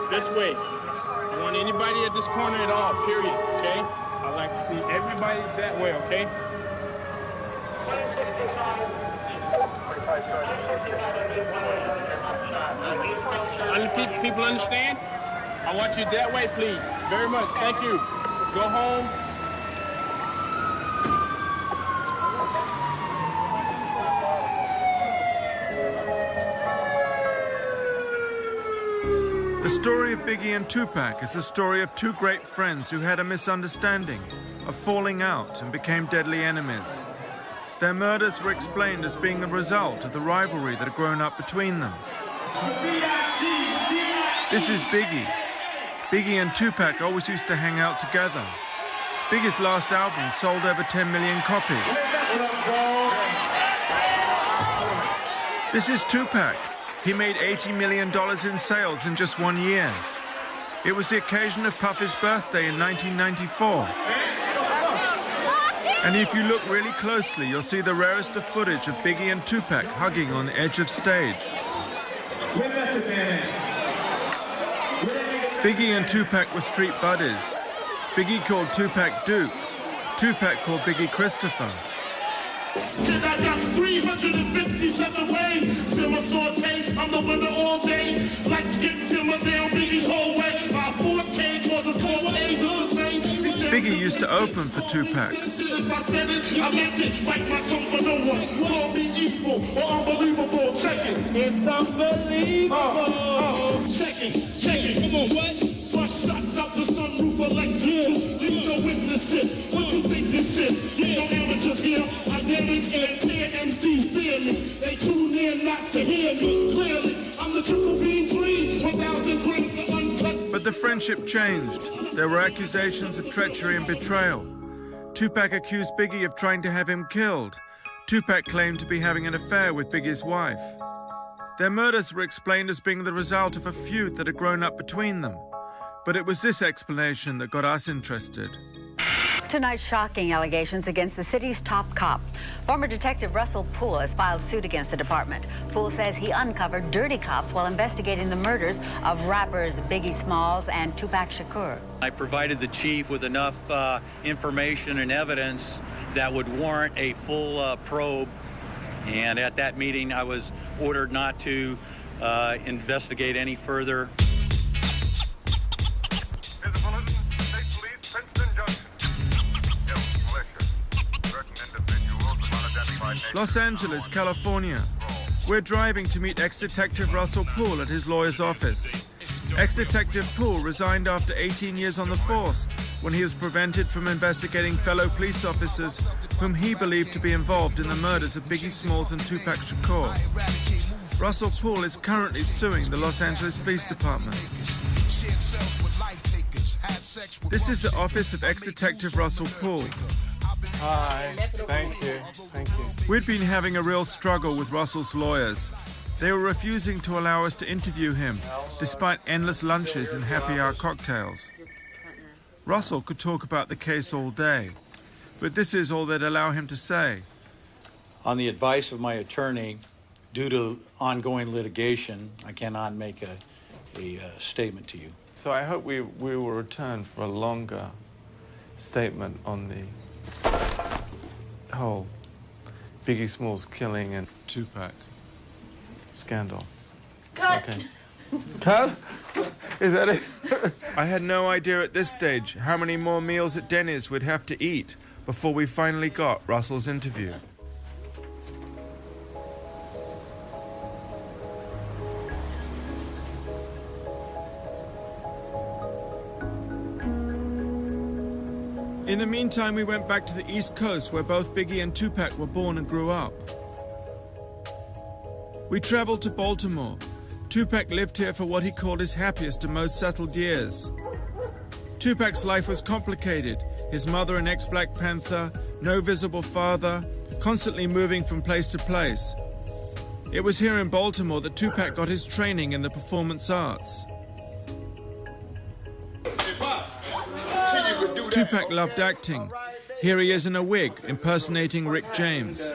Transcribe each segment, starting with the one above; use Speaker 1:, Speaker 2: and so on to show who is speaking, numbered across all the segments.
Speaker 1: This way. I want anybody at this corner at all, period, okay? I'd like to see everybody that way, okay? People understand? I want you that way, please. Very much. Thank you. Go home.
Speaker 2: The story of Biggie and Tupac is the story of two great friends who had a misunderstanding, a falling out, and became deadly enemies. Their murders were explained as being the result of the rivalry that had grown up between them. This is Biggie. Biggie and Tupac always used to hang out together. Biggie's last album sold over 10 million copies. This is Tupac. He made $80 million in sales in just 1 year. It was the occasion of Puffy's birthday in 1994. And if you look really closely, you'll see the rarest of footage of Biggie and Tupac hugging on the edge of stage. Biggie and Tupac were street buddies. Biggie called Tupac Duke. Tupac called Biggie Christopher.
Speaker 3: I got 357 ways. Simmer saute, I'm the winner all day. Like skip timber down Biggie's whole way. My 14 was a 4 angels.
Speaker 2: Biggie used to open for Tupac.
Speaker 1: It's unbelievable.
Speaker 3: Check it. Come on, what? First shots out the sunroof of Lexus. You know witness this. What you think this is? You know amateurs here. I did it and clear MCs fearless. They tune in not to hear me clearly. I'm the triple beam dream. 1,000 grams of uncut.
Speaker 2: But the friendship changed. There were accusations of treachery and betrayal. Tupac accused Biggie of trying to have him killed. Tupac claimed to be having an affair with Biggie's wife. Their murders were explained as being the result of a feud that had grown up between them. But it was this explanation that got us interested.
Speaker 4: Tonight's shocking allegations against the city's top cop. Former Detective Russell Poole has filed suit against the department. Poole says he uncovered dirty cops while investigating the murders of rappers Biggie Smalls and Tupac Shakur.
Speaker 5: I provided the chief with enough information and evidence that would warrant a full probe. And at that meeting, I was ordered not to investigate any further.
Speaker 2: Los Angeles, California. We're driving to meet ex-detective Russell Poole at his lawyer's office. Ex-detective Poole resigned after 18 years on the force when he was prevented from investigating fellow police officers whom he believed to be involved in the murders of Biggie Smalls and Tupac Shakur. Russell Poole is currently suing the Los Angeles Police Department. This is the office of ex-detective Russell Poole.
Speaker 1: Hi, thank you.
Speaker 2: We'd been having a real struggle with Russell's lawyers. They were refusing to allow us to interview him, despite endless lunches and happy hour cocktails. Russell could talk about the case all day, but this is all they'd allow him to say.
Speaker 5: On the advice of my attorney, due to ongoing litigation, I cannot make a statement to you.
Speaker 1: So I hope we will return for a longer statement on the whole Biggie Smalls killing and Tupac scandal.
Speaker 6: Cut!
Speaker 1: Okay. Cut? Is that it?
Speaker 2: I had no idea at this stage how many more meals at Denny's we'd have to eat before we finally got Russell's interview. In the meantime, we went back to the East Coast where both Biggie and Tupac were born and grew up. We traveled to Baltimore. Tupac lived here for what he called his happiest and most settled years. Tupac's life was complicated. His mother an ex-Black Panther, no visible father, constantly moving from place to place. It was here in Baltimore that Tupac got his training in the performance arts. Tupac loved acting. Here he is in a wig, impersonating Rick James.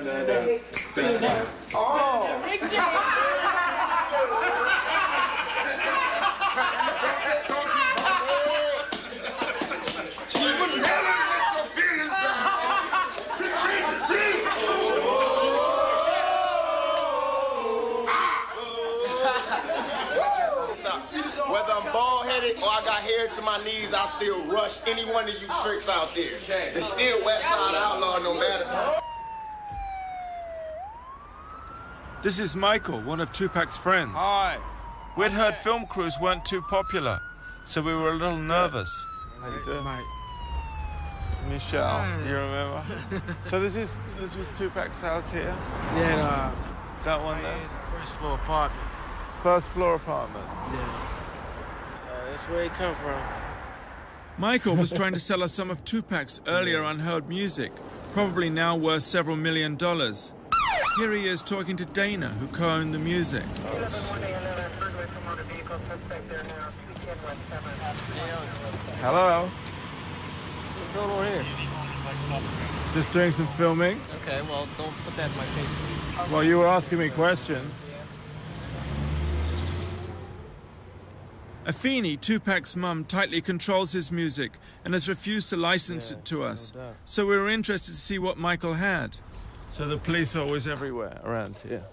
Speaker 6: Whether I'm bald-headed or I got hair to my knees, I still rush any one of you tricks out there. It's still West Side Outlaw no matter.
Speaker 2: This is Michael, one of Tupac's friends.
Speaker 1: Hi.
Speaker 2: We'd heard film crews weren't too popular, so we were a little nervous.
Speaker 1: How you doing? Michelle, you remember? So this was Tupac's house here?
Speaker 7: Yeah,
Speaker 1: That one there?
Speaker 7: first floor apartment.
Speaker 1: First floor apartment.
Speaker 7: Yeah. That's where he come from.
Speaker 2: Michael was trying to sell us some of Tupac's earlier unheard music, probably now worth several $1 million. Here he is talking to Dana, who co-owned the music.
Speaker 1: Hello.
Speaker 8: What's going on here?
Speaker 1: Just doing some filming.
Speaker 8: Okay, well, don't put that in my face.
Speaker 1: Well, you were asking me questions.
Speaker 2: Afeni, Tupac's mum, tightly controls his music and has refused to license it to us.
Speaker 8: No doubt.
Speaker 2: So we were interested to see what Michael had.
Speaker 1: So the police are always everywhere around here.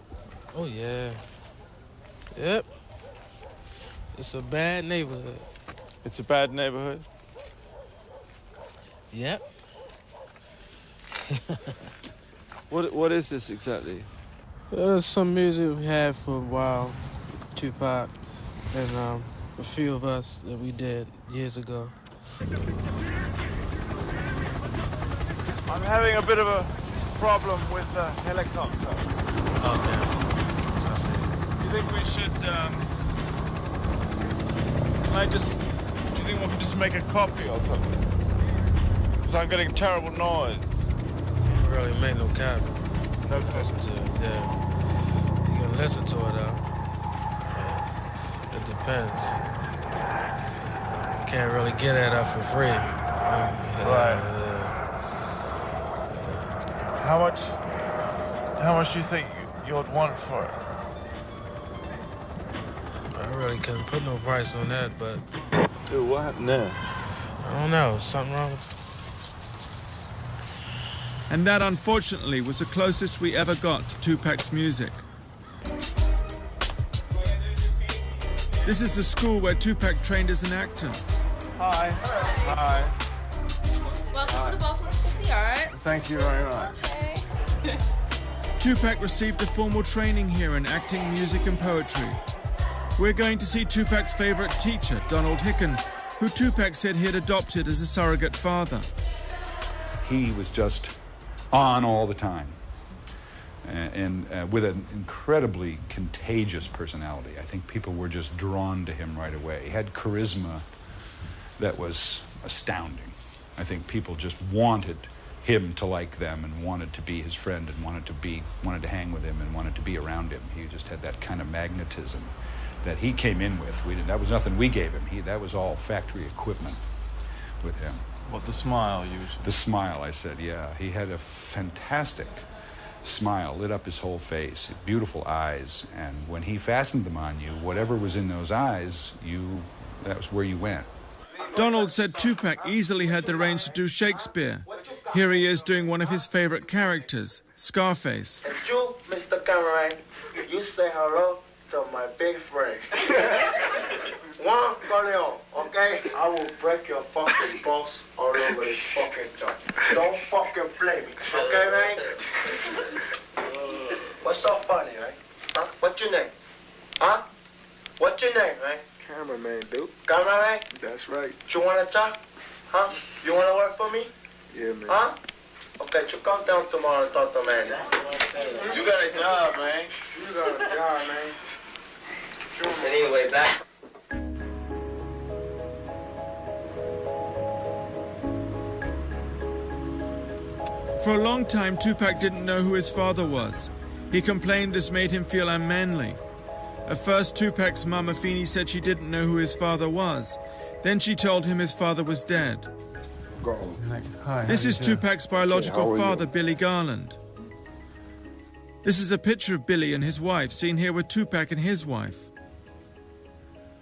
Speaker 7: Oh, yeah. Yep. It's a bad neighborhood.
Speaker 1: It's a bad neighborhood.
Speaker 7: Yep.
Speaker 1: What is this exactly?
Speaker 7: Some music we had for a while, Tupac, and a few of us that we did years ago.
Speaker 1: I'm having a bit of a problem with the helicopter.
Speaker 7: Oh, man. I see.
Speaker 1: Do you think we should, do you think we can just make a copy or something? Because I'm getting terrible noise.
Speaker 7: Can't really make no copy.
Speaker 1: No
Speaker 7: Listen to it, yeah. You can listen to it, though. Yeah. It depends. You can't really get that up for free.
Speaker 1: Right. How much do you think you'd want for it?
Speaker 7: I really couldn't put no price on that, but
Speaker 1: Dude, what happened there?
Speaker 7: I don't know. Something wrong with
Speaker 2: And that, unfortunately, was the closest we ever got to Tupac's music. This is the school where Tupac trained as an actor.
Speaker 1: Hi. Hi.
Speaker 9: Welcome to the Baltimore School of the Arts.
Speaker 1: Thank you very much.
Speaker 9: Okay.
Speaker 2: Tupac received a formal training here in acting, music, and poetry. We're going to see Tupac's favorite teacher, Donald Hicken, who Tupac said he had adopted as a surrogate father.
Speaker 10: He was just on all the time, and with an incredibly contagious personality. I think people were just drawn to him right away. He had charisma that was astounding. I think people just wanted him to like them and wanted to be his friend and wanted to hang with him and wanted to be around him. He just had that kind of magnetism that he came in with. That was nothing we gave him. That was all factory equipment with him.
Speaker 1: What, the smile usually?
Speaker 10: The smile, I said, yeah. He had a fantastic smile, lit up his whole face, beautiful eyes, and when he fastened them on you, whatever was in those eyes, that was where you went.
Speaker 2: Donald said Tupac easily had the range to do Shakespeare. Here he is doing one of his favorite characters, Scarface.
Speaker 6: And you, Mr. Cameron, you say hello to my big friend. Juan Corleone, okay? I will break your fucking balls all over this fucking joint. Don't fucking play me, okay, man? What's so funny, right? Huh? What's your name? Huh? What's your name, right?
Speaker 11: Cameraman, dude.
Speaker 6: Cameraman?
Speaker 11: That's right.
Speaker 6: You wanna talk? Huh? You wanna work for me?
Speaker 11: Yeah, man.
Speaker 6: Huh? Okay, you come down tomorrow and talk to man. You got a job, man. You got a job, man. Anyway, back.
Speaker 2: For a long time, Tupac didn't know who his father was. He complained this made him feel unmanly. At first, Tupac's mum, Afeni, said she didn't know who his father was. Then she told him his father was dead. This is Tupac's biological father, Billy Garland. This is a picture of Billy and his wife, seen here with Tupac and his wife.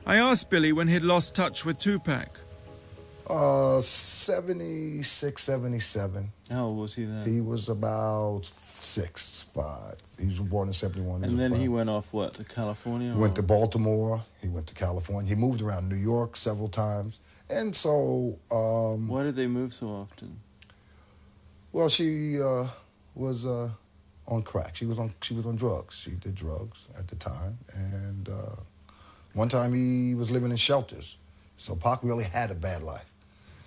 Speaker 2: I asked Billy when he'd lost touch with Tupac.
Speaker 11: 76, 77.
Speaker 12: How old was he then?
Speaker 11: He was about 6, 5. He was born in 71.
Speaker 12: And then he went off, what, to California?
Speaker 11: He went to Baltimore. He went to California. He moved around New York several times. And so...
Speaker 12: why did they move so often?
Speaker 11: Well, she was on crack. She was on drugs. She did drugs at the time. And one time he was living in shelters. So Pac really had a bad life.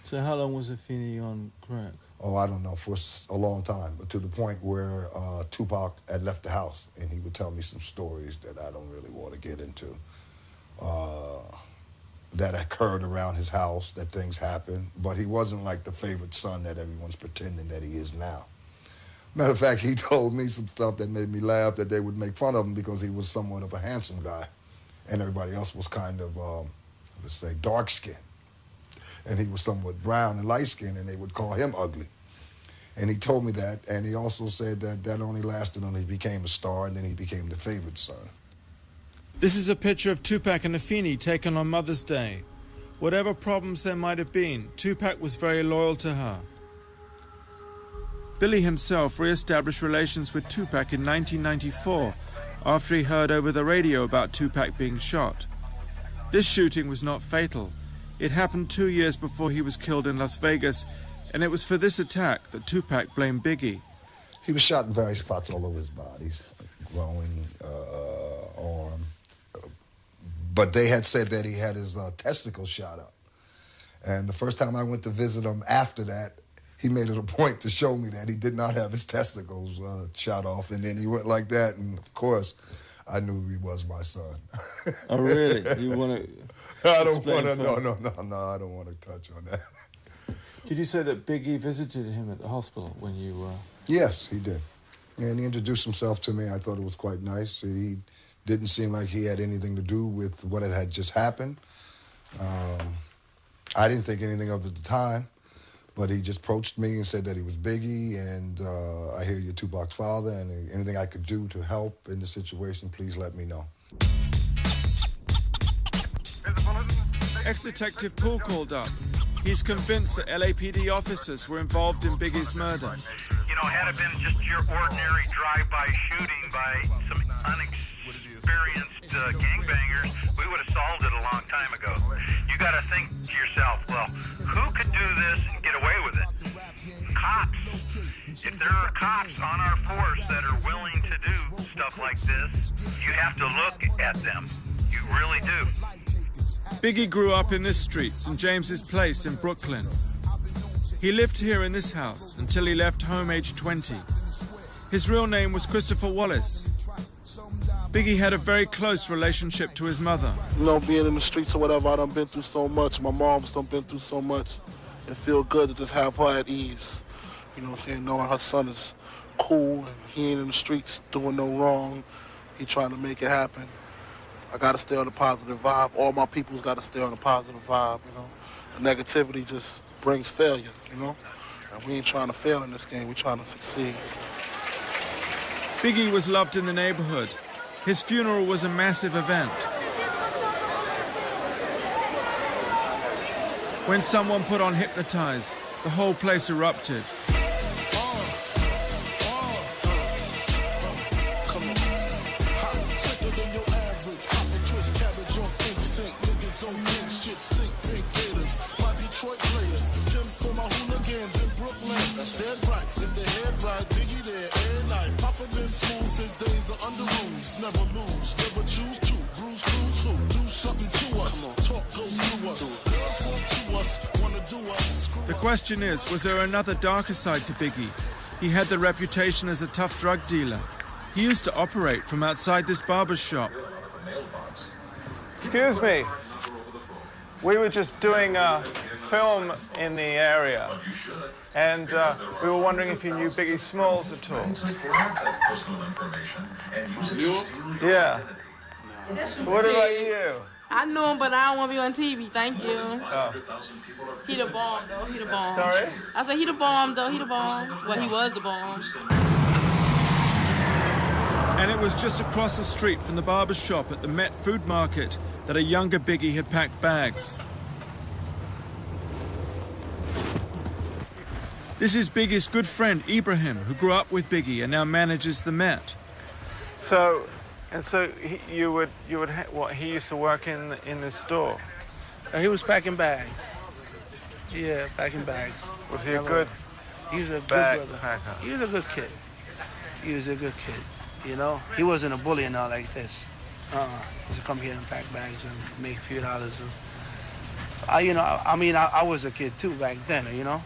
Speaker 12: So how long was Afeni on crack?
Speaker 11: Oh, I don't know, for a long time, but to the point where Tupac had left the house, and he would tell me some stories that I don't really want to get into, that occurred around his house, that things happened, but he wasn't like the favorite son that everyone's pretending that he is now. Matter of fact, he told me some stuff that made me laugh, that they would make fun of him because he was somewhat of a handsome guy, and everybody else was kind of, let's say, dark-skinned. And he was somewhat brown and light-skinned, and they would call him ugly. And he told me that, and he also said that that only lasted until he became a star, and then he became the favorite son.
Speaker 2: This is a picture of Tupac and Afeni taken on Mother's Day. Whatever problems there might have been, Tupac was very loyal to her. Billy himself re-established relations with Tupac in 1994 after he heard over the radio about Tupac being shot. This shooting was not fatal. It happened 2 years before he was killed in Las Vegas, and it was for this attack that Tupac blamed Biggie.
Speaker 11: He was shot in various spots all over his body, growing, arm. But they had said that he had his testicles shot up. And the first time I went to visit him after that, he made it a point to show me that he did not have his testicles shot off. And then he went like that, and of course, I knew he was my son.
Speaker 12: Oh, really? You want to...
Speaker 11: I don't want to, no, I don't want to touch on that.
Speaker 12: Did you say that Biggie visited him at the hospital when you...
Speaker 11: Yes, he did. And he introduced himself to me. I thought it was quite nice. He didn't seem like he had anything to do with what had just happened. I didn't think anything of it at the time, but he just approached me and said that he was Biggie, and I hear you're Tupac's father, and anything I could do to help in the situation, please let me know.
Speaker 2: Ex-Detective Poole called up. He's convinced that LAPD officers were involved in Biggie's murder.
Speaker 13: You know, had it been just your ordinary drive-by shooting by some unexperienced gangbangers, we would have solved it a long time ago. You got to think to yourself, well, who could do this and get away with it? Cops. If there are cops on our force that are willing to do stuff like this, you have to look at them. You really do.
Speaker 2: Biggie grew up in this street, St. James's Place in Brooklyn. He lived here in this house until he left home aged 20. His real name was Christopher Wallace. Biggie had a very close relationship to his mother.
Speaker 14: You know, being in the streets or whatever, I done been through so much. My mom's done been through so much. It feel good to just have her at ease. You know what I'm saying? Knowing her son is cool and he ain't in the streets doing no wrong. He trying to make it happen. I got to stay on a positive vibe. All my people's got to stay on a positive vibe, you know. The negativity just brings failure, you know. And we ain't trying to fail in this game. We're trying to succeed.
Speaker 2: Biggie was loved in the neighborhood. His funeral was a massive event. When someone put on Hypnotize, the whole place erupted. The question is, was there another darker side to Biggie? He had the reputation as a tough drug dealer. He used to operate from outside this barber's shop.
Speaker 15: Excuse me. We were just doing a film in the area, and we were wondering if you knew Biggie Smalls at all.
Speaker 14: You?
Speaker 15: Yeah. What about you?
Speaker 16: I knew him, but I don't want to be on TV. Thank you.
Speaker 15: Oh.
Speaker 16: He the bomb, though. He the bomb.
Speaker 15: Sorry?
Speaker 16: I said he the bomb, though. He the bomb. Well, he was the bomb.
Speaker 2: And it was just across the street from the barber shop at the Met Food Market that a younger Biggie had packed bags. This is Biggie's good friend, Ibrahim, who grew up with Biggie and now manages the Met.
Speaker 15: So he used to work in the store?
Speaker 17: He was packing bags. Yeah, packing bags.
Speaker 15: Was he a good
Speaker 17: He was a good
Speaker 15: bag
Speaker 17: brother.
Speaker 15: packer?
Speaker 17: He was a good kid. He was a good kid, you know? He wasn't a bully and all like this. He used to come here and pack bags and make a few dollars. I was a kid too back then, you know?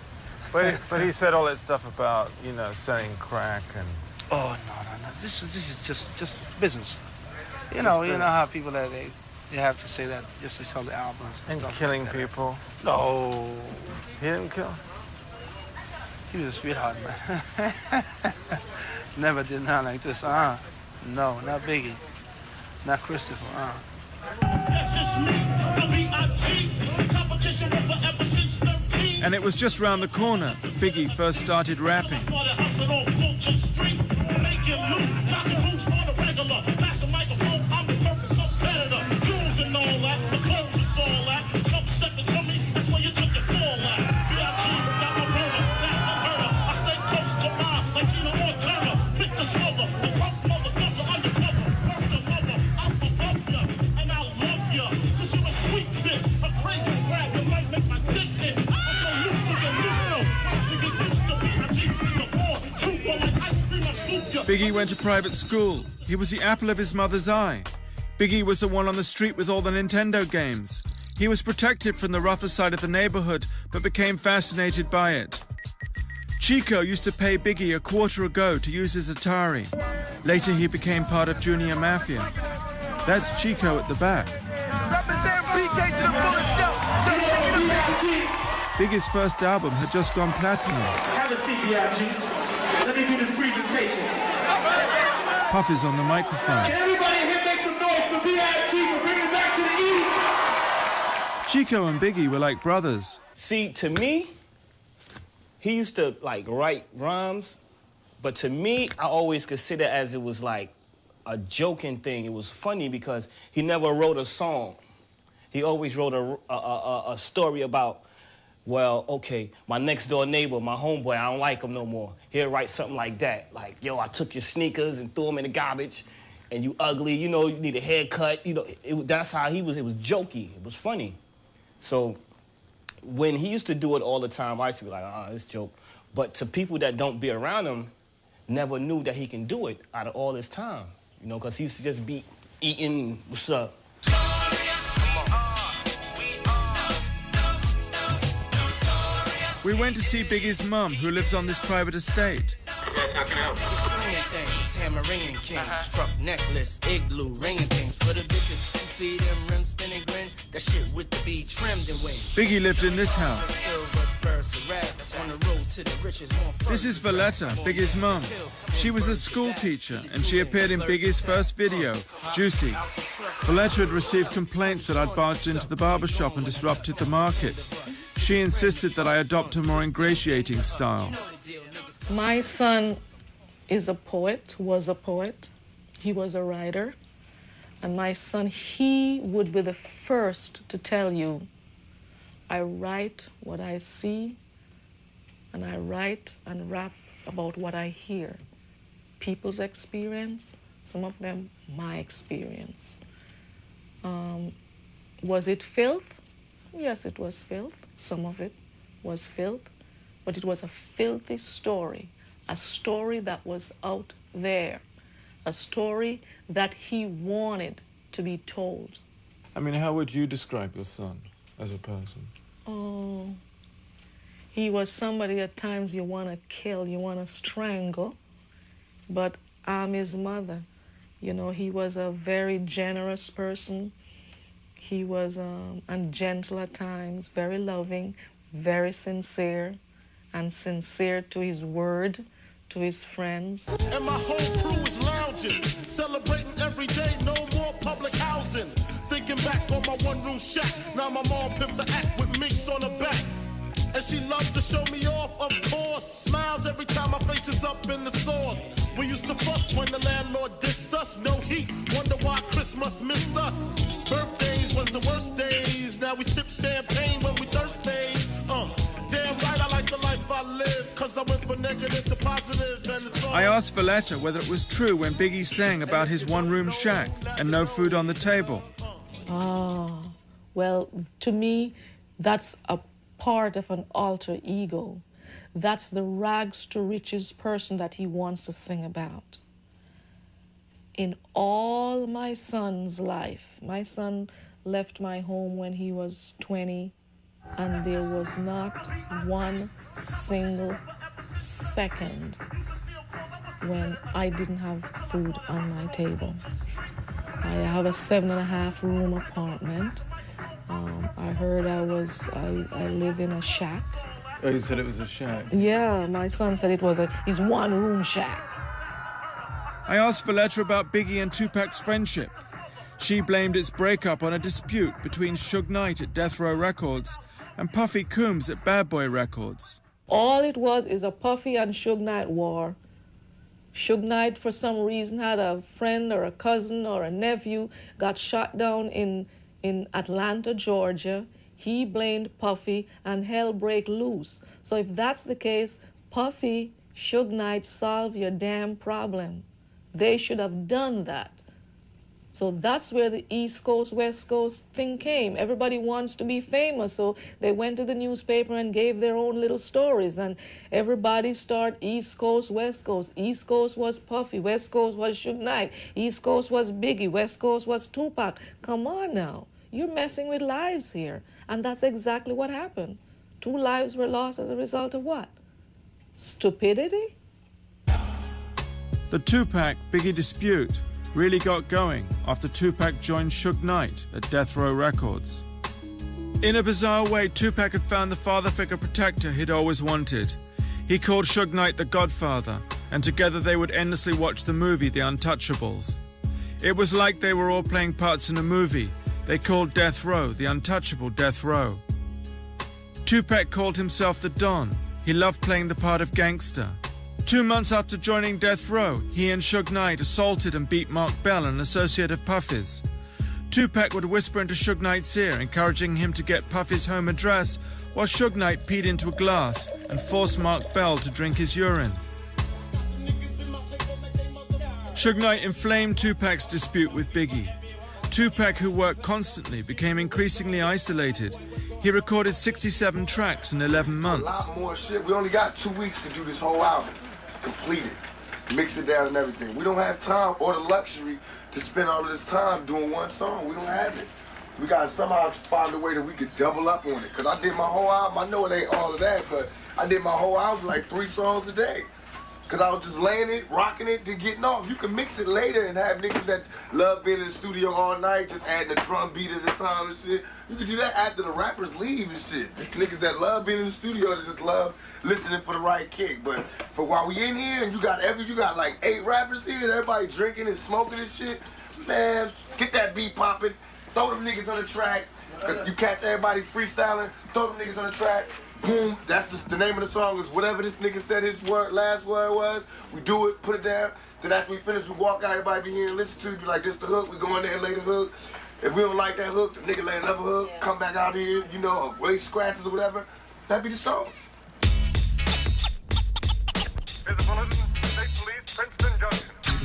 Speaker 15: But he said all that stuff about, selling crack and...
Speaker 17: Oh, no. This is just business. You know how people that they have to say that just to sell the albums and stuff
Speaker 15: killing
Speaker 17: like that.
Speaker 15: people.
Speaker 17: No.
Speaker 15: He didn't kill?
Speaker 17: He was a sweetheart, man. Never did nothing like this. No, not Biggie. Not Christopher.
Speaker 2: And it was just round the corner that Biggie first started rapping. Biggie went to private school. He was the apple of his mother's eye. Biggie was the one on the street with all the Nintendo games. He was protected from the rougher side of the neighborhood, but became fascinated by it. Chico used to pay Biggie a quarter a go to use his Atari. Later, he became part of Junior Mafia. That's Chico at the back. Biggie's first album had just gone platinum.
Speaker 3: Have a seat, BIG. Let me do this presentation.
Speaker 2: Puff is on the microphone.
Speaker 3: Can everybody here make some noise for BIG for bringing it back to the East?
Speaker 2: Chico and Biggie were like brothers.
Speaker 8: See, to me, he used to, write rhymes, but to me, I always consider it as it was, a joking thing. It was funny because he never wrote a song. He always wrote a story about, well, okay, my next door neighbor, my homeboy, I don't like him no more. He'll write something like that. Like, yo, I took your sneakers and threw them in the garbage, and you ugly, you need a haircut. That's how he was. It was jokey. It was funny. So when he used to do it all the time, I used to be like, it's joke. But to people that don't be around him, never knew that he can do it out of all his time, because he used to just be eating, what's up?
Speaker 2: We went to see Biggie's mum, who lives on this private estate.
Speaker 18: Ringing king, struck necklace, igloo, ringing things for the bitches. You see them rims spinning grin, that shit with the beat trimmed and wing.
Speaker 2: Biggie lived in this house. This is Valletta, Biggie's mum. She was a school teacher and she appeared in Biggie's first video, Juicy. Valletta had received complaints that I'd barged into the barbershop and disrupted the market. She insisted that I adopt a more ingratiating style.
Speaker 19: My son is a poet, was a poet. He was a writer. And my son, he would be the first to tell you, I write what I see, and I write and rap about what I hear. People's experience, some of them my experience. Was it filth? Yes, it was filth. Some of it was filth, but it was a filthy story, a story that was out there, a story that he wanted to be told.
Speaker 12: I mean, how would you describe your son as a person?
Speaker 19: Oh, he was somebody at times you want to kill, you want to strangle, but I'm his mother. He was a very generous person. He was and gentle at times, very loving, very sincere, and sincere to his word, to his friends.
Speaker 3: And my whole crew is lounging, celebrating every day, no more public housing. Thinking back on my one-room shack. Now my mom pimps a act with minks on her back. And she loves to show me off, of course. Smiles every time my face is up in the sauce. We used to fuss when the landlord dissed us. No heat, wonder why Christmas missed us. Birthdays was the worst days. Now we sip champagne when we thirsty. Damn right, I like the life I live. Cause I went from negative to positive. And it's all
Speaker 2: I asked Valletta whether it was true when Biggie sang about his one-room shack and no food on the table.
Speaker 19: Well, to me, that's a part of an alter ego. That's the rags to riches person that he wants to sing about. In all my son's life, my son left my home when he was 20, and there was not one single second when I didn't have food on my table. I have a 7.5 room apartment. I heard I live in a shack.
Speaker 12: Oh, you said it was a shack?
Speaker 19: Yeah, my son said it was his one-room shack.
Speaker 2: I asked Valletta about Biggie and Tupac's friendship. She blamed its breakup on a dispute between Suge Knight at Death Row Records and Puffy Combs at Bad Boy Records.
Speaker 19: All it was is a Puffy and Suge Knight war. Suge Knight, for some reason, had a friend or a cousin or a nephew got shot down in Atlanta, Georgia. He blamed Puffy and hell break loose. So if that's the case, Puffy, Suge Knight, solve your damn problem. They should have done that. So that's where the East Coast, West Coast thing came. Everybody wants to be famous, so they went to the newspaper and gave their own little stories, and everybody started East Coast, West Coast. East Coast was Puffy, West Coast was Suge Knight, East Coast was Biggie, West Coast was Tupac. Come on now. You're messing with lives here. And that's exactly what happened. 2 lives were lost as a result of what? Stupidity?
Speaker 2: The Tupac-Biggie dispute really got going after Tupac joined Suge Knight at Death Row Records. In a bizarre way, Tupac had found the father figure protector he'd always wanted. He called Suge Knight the Godfather, and together they would endlessly watch the movie The Untouchables. It was like they were all playing parts in a movie. They called Death Row the untouchable Death Row. Tupac called himself the Don. He loved playing the part of gangster. 2 months after joining Death Row, he and Suge Knight assaulted and beat Mark Bell, an associate of Puffy's. Tupac would whisper into Suge Knight's ear, encouraging him to get Puffy's home address, while Suge Knight peed into a glass and forced Mark Bell to drink his urine. Suge Knight inflamed Tupac's dispute with Biggie. Tupac, who worked constantly, became increasingly isolated. He recorded 67 tracks in 11 months.
Speaker 11: A lot more shit. We only got 2 weeks to do this whole album. Complete it. Mix it down and everything. We don't have time or the luxury to spend all of this time doing one song. We don't have it. We got to somehow find a way that we could double up on it. Because I did my whole album. I know it ain't all of that, but I did my whole album like 3 songs a day. Because I was just laying it, rocking it, then getting off. You can mix it later and have niggas that love being in the studio all night, just adding a drum beat at a time and shit. You can do that after the rappers leave and shit. Niggas that love being in the studio, that just love listening for the right kick. But for while we in here and you got like 8 rappers here and everybody drinking and smoking and shit, man, get that beat popping, throw them niggas on the track. You catch everybody freestyling, throw them niggas on the track. Boom, that's the name of the song is whatever this nigga said his last word was. We do it, put it down. Then after we finish, we walk out, everybody be here and listen to it. Be like, this the hook, we go in there and lay the hook. If we don't like that hook, the nigga lay another hook, come back out here, you know, or lace scratches or whatever. That'd be the song.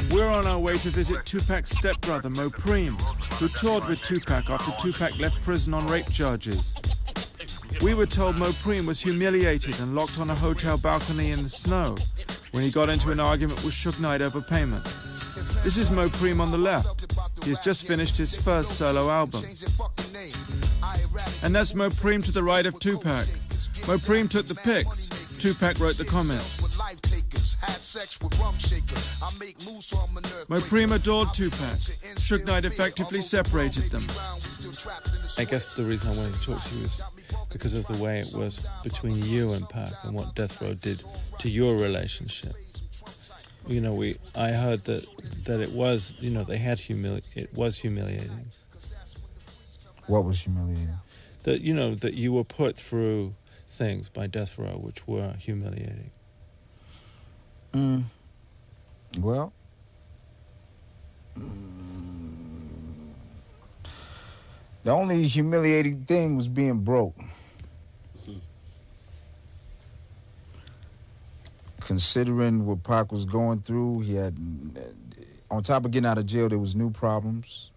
Speaker 2: We're on our way to visit Tupac's stepbrother, Mo Preem, who toured with Tupac after Tupac left prison on rape charges. We were told Mo Preem was humiliated and locked on a hotel balcony in the snow when he got into an argument with Suge Knight over payment. This is Mo Preem on the left. He has just finished his first solo album. And that's Mo Preem to the right of Tupac. Mo Preem took the pics. Tupac wrote the comments. Mo Preem adored Tupac. Suge Knight effectively separated them.
Speaker 12: I guess the reason I wanted to talk to you is because of the way it was between you and Pac and what Death Row did to your relationship. You know, I heard that it was, you know, it was humiliating.
Speaker 20: What was humiliating?
Speaker 12: That, you know, that you were put through things by death row which were humiliating.
Speaker 20: Well, the only humiliating thing was being broke. Considering what Pac was going through, he had, on top of getting out of jail, there was new problems.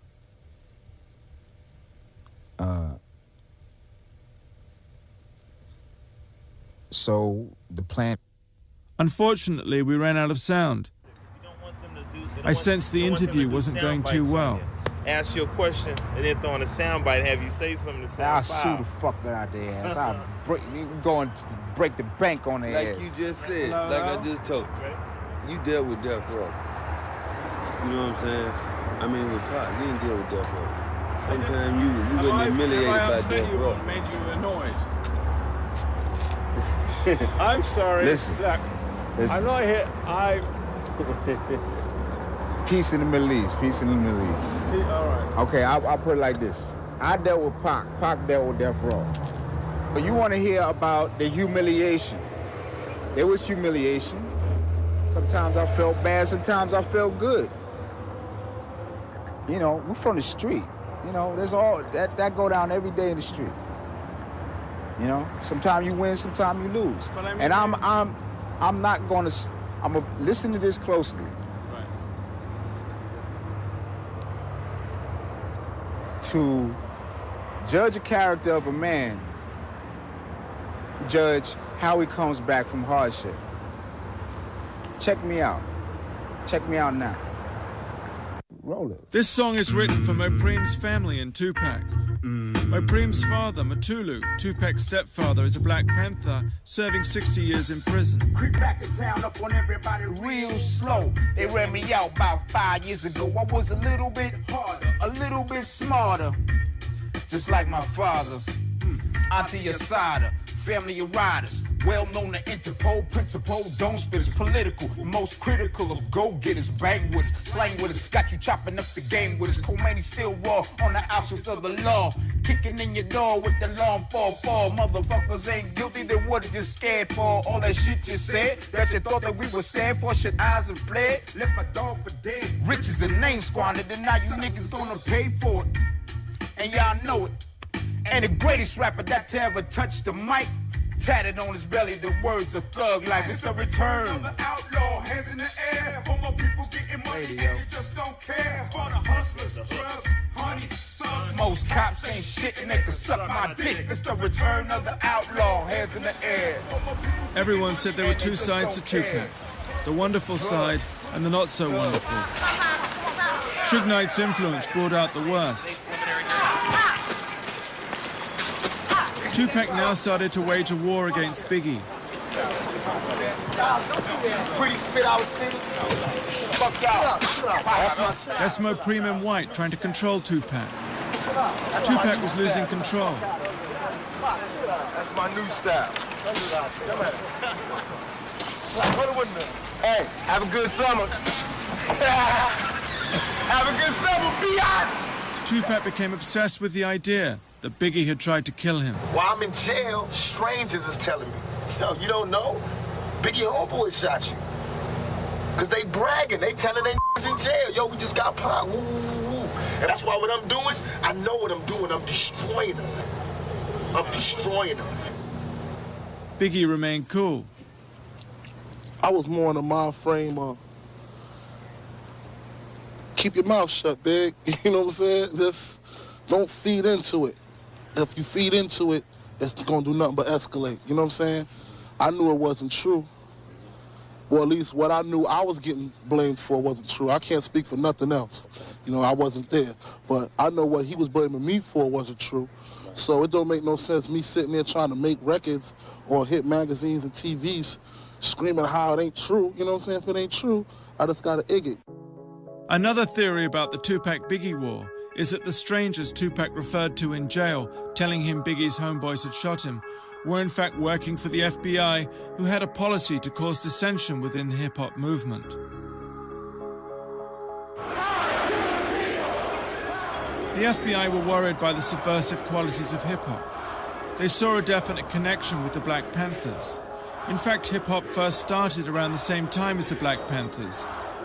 Speaker 20: So the plan...
Speaker 2: Unfortunately, we ran out of sound. I sensed the interview wasn't going too well.
Speaker 21: Ask you a question and then throw in a soundbite and have you say something to sound
Speaker 22: I'll
Speaker 21: foul.
Speaker 22: sue the fuck out their ass. I'll go and break the bank on their ass.
Speaker 23: Like you just said, like I just told you, you dealt with death row. You know what I'm saying? I mean, with Pac, you didn't deal with death row. Sometimes you wouldn't humiliated by death row.
Speaker 1: Made you annoyed. I'm sorry.
Speaker 22: Listen.
Speaker 1: Look, I'm not here.
Speaker 22: Peace in the Middle East. Peace in the Middle East.
Speaker 1: All right.
Speaker 22: Okay, I'll put it like this. I dealt with Pac. Pac dealt with death row. But you want to hear about the humiliation. There was humiliation. Sometimes I felt bad. Sometimes I felt good. You know, we're from the street. You know, there's all that go down every day in the street. You know, sometimes you win, sometimes you lose.
Speaker 1: But I mean,
Speaker 22: and I'm not gonna. I'm gonna listen to this closely.
Speaker 1: Right.
Speaker 22: To judge a character of a man, judge how he comes back from hardship. Check me out. Check me out now. Roll it.
Speaker 2: This song is written for Mopreem's family in Tupac. Mopreem's father, Matulu, Tupac's stepfather, is a Black Panther serving 60 years in prison.
Speaker 22: Creep back to town up on everybody real slow. They ran me out about 5 years ago. I was a little bit harder, a little bit smarter. Just like my father. Auntie Asada, family of riders. Well known to Interpol, principal, don't spit is political. Most critical of go-getters, bang with us, slang with us. Got you chopping up the game with us. Khomeini still raw on the outskirts of the law. Kicking in your door with the long fall. Motherfuckers ain't guilty, then what is you scared for? All that shit you said, that you thought that we would stand for, shit eyes and fled. Left my dog for dead. Riches and name squandered, and now you niggas gonna pay for it. And y'all know it. And the greatest rapper that to ever touch the mic, tatted on his belly the words of thug life. It's the return of the outlaw, hands in the air. For my people getting money and you just don't care. For the hustlers, drugs, honeys, thugs. Most cops ain't shit and they can suck my dick. It's the return of the outlaw, hands in the air.
Speaker 2: Everyone said there were two sides to Tupac, the wonderful side and the not so wonderful. Suge Knight's influence brought out the worst. Tupac now started to wage a war against Biggie.
Speaker 22: Pretty spit I was spitting. Fuck out.
Speaker 2: That's Mopreem in white trying to control Tupac. Tupac was losing control.
Speaker 22: That's my new style. Hey, have a good summer. Have a good summer, biatch.
Speaker 2: Tupac became obsessed with the idea that Biggie had tried to kill him.
Speaker 6: While I'm in jail, strangers is telling me, yo, you don't know? Biggie homeboy shot you. Cause they bragging, they telling they in jail. Yo, we just got Pac, woo, woo, woo. And that's why what I'm doing, I know what I'm doing. I'm destroying them. I'm destroying them.
Speaker 2: Biggie remained cool.
Speaker 14: I was more in a mind frame of keep your mouth shut, big. You know what I'm saying? Just don't feed into it. If you feed into it, it's gonna do nothing but escalate. You know what I'm saying? I knew it wasn't true. Well, at least what I knew I was getting blamed for wasn't true. I can't speak for nothing else. You know, I wasn't there. But I know what he was blaming me for wasn't true. So it don't make no sense me sitting there trying to make records or hit magazines and TVs screaming how it ain't true. You know what I'm saying? If it ain't true, I just gotta egg it.
Speaker 2: Another theory about the Tupac-Biggie war is that the strangers Tupac referred to in jail, telling him Biggie's homeboys had shot him, were in fact working for the FBI, who had a policy to cause dissension within the hip-hop movement. The FBI were worried by the subversive qualities of hip-hop. They saw a definite connection with the Black Panthers. In fact, hip-hop first started around the same time as the Black Panthers.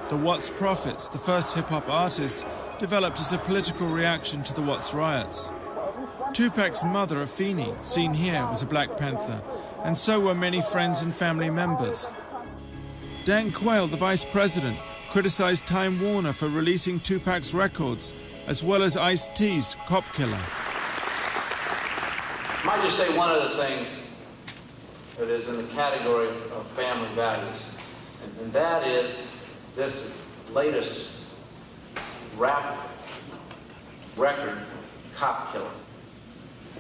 Speaker 2: The Watts Prophets, the first hip-hop artists, developed as a political reaction to the Watts riots. Tupac's mother, Afeni, seen here, was a Black Panther, and so were many friends and family members. Dan Quayle, the vice president, criticized Time Warner for releasing Tupac's records, as well as Ice-T's Cop Killer.
Speaker 4: I might just say one other thing that is in the category of family values, and that is this latest rap record, Cop Killer.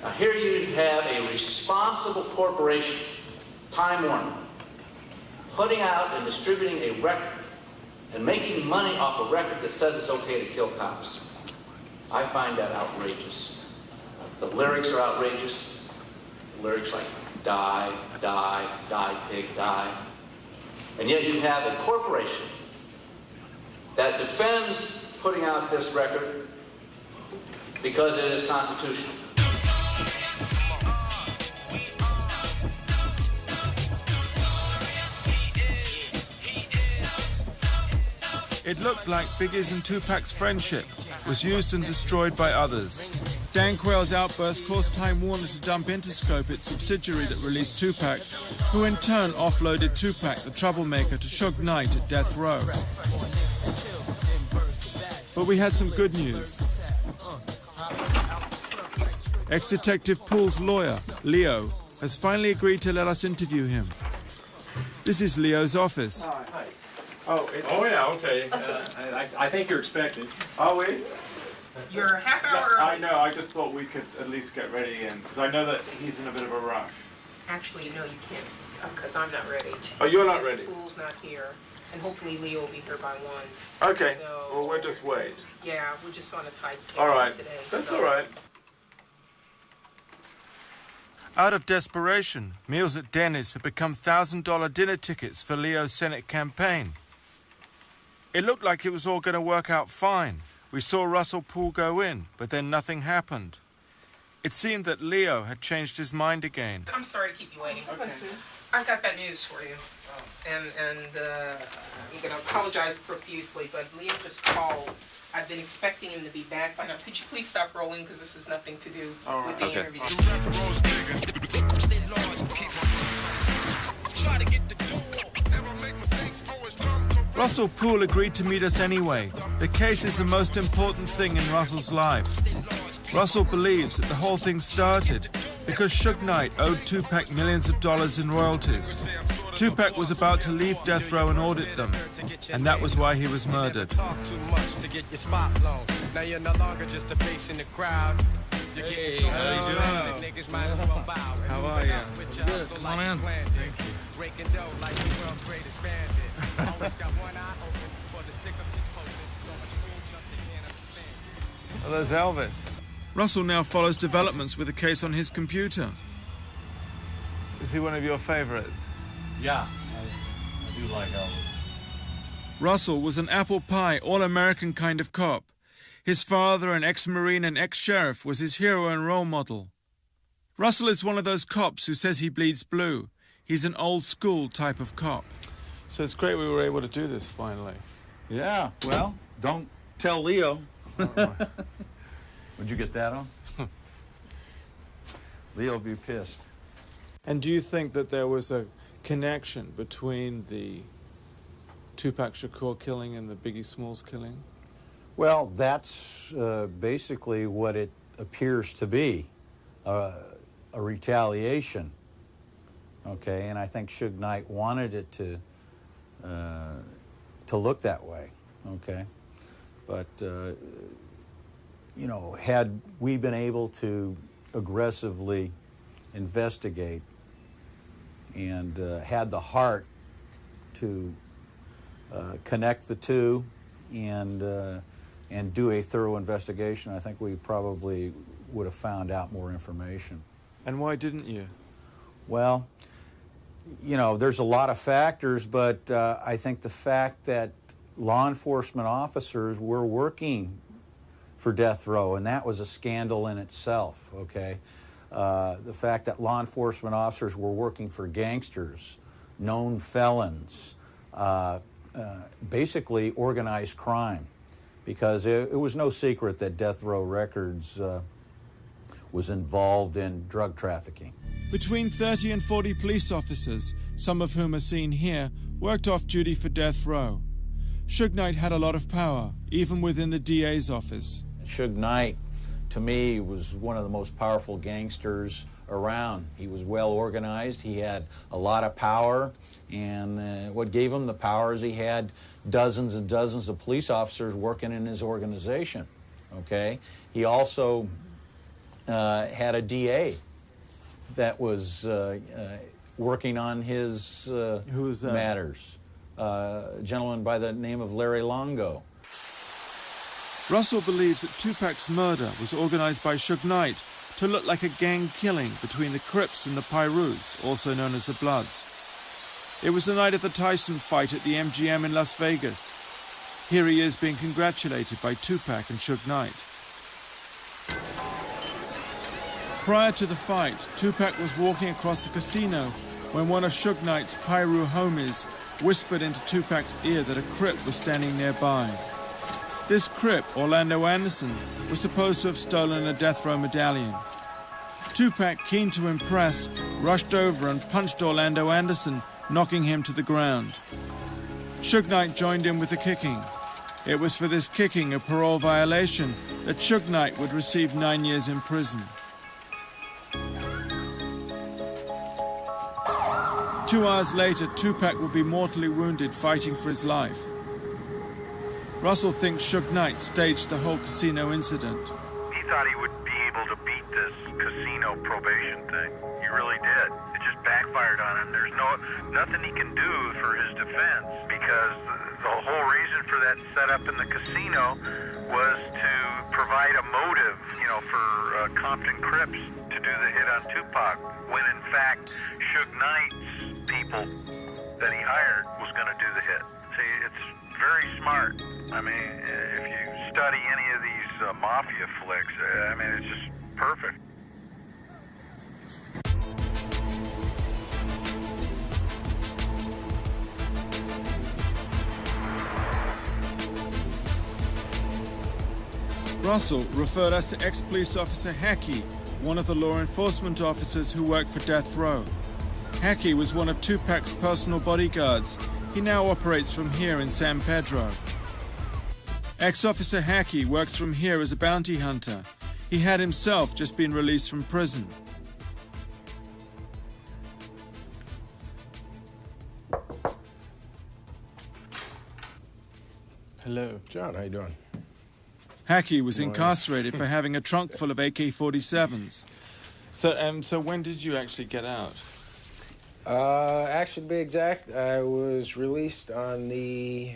Speaker 4: Now here you have a responsible corporation, Time Warner, putting out and distributing a record and making money off a record that says it's okay to kill cops. I find that outrageous. The lyrics are outrageous. Lyrics like die, die, die, pig, die. And yet you have a corporation that defends putting out this record because it is constitutional.
Speaker 2: It looked like Biggie's and Tupac's friendship was used and destroyed by others. Dan Quayle's outburst caused Time Warner to dump Interscope, its subsidiary that released Tupac, who in turn offloaded Tupac, the troublemaker, to Suge Knight at death row. But we had some good news. Ex-Detective Pool's lawyer, Leo, has finally agreed to let us interview him. This is Leo's office.
Speaker 15: Oh, yeah, okay. I think you're expected. Oh, wait.
Speaker 5: You're half hour early.
Speaker 15: I know, I just thought we could at least get ready in, because I know that he's in a bit of a rush.
Speaker 5: Actually, no, you can't, because I'm not ready.
Speaker 15: Oh, you're not ready?
Speaker 5: Pool's not here, and hopefully Leo will be here by 1.
Speaker 15: Okay,
Speaker 5: so,
Speaker 15: well, we'll just wait.
Speaker 5: Yeah, we're just on a tight schedule
Speaker 15: all right.
Speaker 5: Today.
Speaker 15: That's all right.
Speaker 2: Out of desperation, meals at Denny's had become $1,000 dinner tickets for Leo's Senate campaign. It looked like it was all going to work out fine. We saw Russell Poole go in, but then nothing happened. It seemed that Leo had changed his mind again.
Speaker 5: I'm sorry to keep you waiting. Okay. I've got that news for you. And I'm going to apologize profusely, but Leo just called. I've been expecting him to be back by now. Could you please stop rolling, because this has nothing to do with the interview.
Speaker 2: Russell Poole agreed to meet us anyway. The case is the most important thing in Russell's life. Russell believes that the whole thing started because Suge Knight owed Tupac millions of dollars in royalties. Tupac was about to leave death row and audit them, and that was why he was murdered.
Speaker 7: Hey, how you doing? How are you? Good. Come on in.
Speaker 15: Oh, there's Elvis.
Speaker 2: Russell now follows developments with the case on his computer.
Speaker 15: Is he one of your favorites?
Speaker 7: Yeah, I do like Elvis.
Speaker 2: Russell was an apple pie, all-American kind of cop. His father, an ex-Marine and ex-sheriff, was his hero and role model. Russell is one of those cops who says he bleeds blue. He's an old-school type of cop.
Speaker 12: So it's great we were able to do this finally.
Speaker 7: Yeah, well, don't tell Leo. Would you get that on? Leo'll be pissed.
Speaker 12: And do you think that there was a connection between the Tupac Shakur killing and the Biggie Smalls killing?
Speaker 24: Well, that's basically what it appears to be, a retaliation. Okay, and I think Suge Knight wanted it to look that way. Okay, but you know, had we been able to aggressively investigate and had the heart to connect the two and do a thorough investigation, I think we probably would have found out more information.
Speaker 12: And why didn't you?
Speaker 24: Well, you know, there's a lot of factors, but I think the fact that law enforcement officers were working for death row, and that was a scandal in itself, okay? The fact that law enforcement officers were working for gangsters, known felons, basically organized crime, because it was no secret that Death Row Records was involved in drug trafficking.
Speaker 2: Between 30 and 40 police officers, some of whom are seen here, worked off duty for death row. Suge Knight had a lot of power, even within the DA's office.
Speaker 24: Suge Knight, to me, was one of the most powerful gangsters around. He was well organized, he had a lot of power, and what gave him the power is he had dozens and dozens of police officers working in his organization, okay? He also had a DA that was working on his
Speaker 12: Who was that?
Speaker 24: matters, a gentleman by the name of Larry Longo.
Speaker 2: Russell believes that Tupac's murder was organized by Suge Knight to look like a gang killing between the Crips and the Pyrus, also known as the Bloods. It was the night of the Tyson fight at the MGM in Las Vegas. Here he is being congratulated by Tupac and Suge Knight. Prior to the fight, Tupac was walking across the casino when one of Suge Knight's Pyru homies whispered into Tupac's ear that a Crip was standing nearby. This Crip, Orlando Anderson, was supposed to have stolen a death row medallion. Tupac, keen to impress, rushed over and punched Orlando Anderson, knocking him to the ground. Suge Knight joined in with the kicking. It was for this kicking, a parole violation, that Suge Knight would receive 9 years in prison. 2 hours later, Tupac would be mortally wounded fighting for his life. Russell thinks Suge Knight staged the whole casino incident.
Speaker 9: He thought he would be able to beat this casino probation thing. He really did. It just backfired on him. There's nothing he can do for his defense, because the whole reason for that setup in the casino was to provide a motive, for Compton Crips to do the hit on Tupac, when in fact Suge Knight's people that he hired was going to do the hit. See, it's very smart. I mean, if you study any of these mafia flicks, I mean, it's just perfect.
Speaker 2: Russell referred us to ex-police officer Hackey, one of the law enforcement officers who worked for Death Row. Hackey was one of Tupac's personal bodyguards. He now operates from here in San Pedro. Ex-officer Hackey works from here as a bounty hunter. He had himself just been released from prison.
Speaker 10: Hello. John, how you doing?
Speaker 2: Hackey was incarcerated for having a trunk full of AK-47s.
Speaker 12: So when did you actually get out?
Speaker 10: Actually, to be exact, I was released on the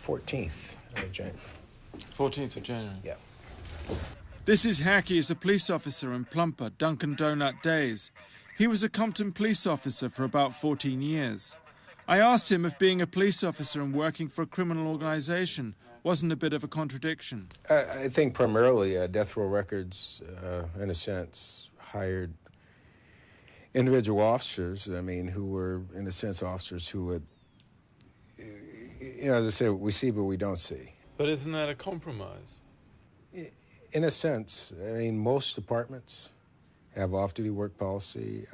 Speaker 10: 14th of January.
Speaker 12: 14th of January?
Speaker 10: Yeah.
Speaker 2: This is Hackey as a police officer in Plumper, Dunkin' Donut days. He was a Compton police officer for about 14 years. I asked him if being a police officer and working for a criminal organization wasn't a bit of a contradiction.
Speaker 10: I think primarily Death Row Records, in a sense, hired individual officers, who were, in a sense, officers who would, as I say, we see but we don't see.
Speaker 12: But isn't that a compromise?
Speaker 10: In a sense, most departments have off-duty work policy.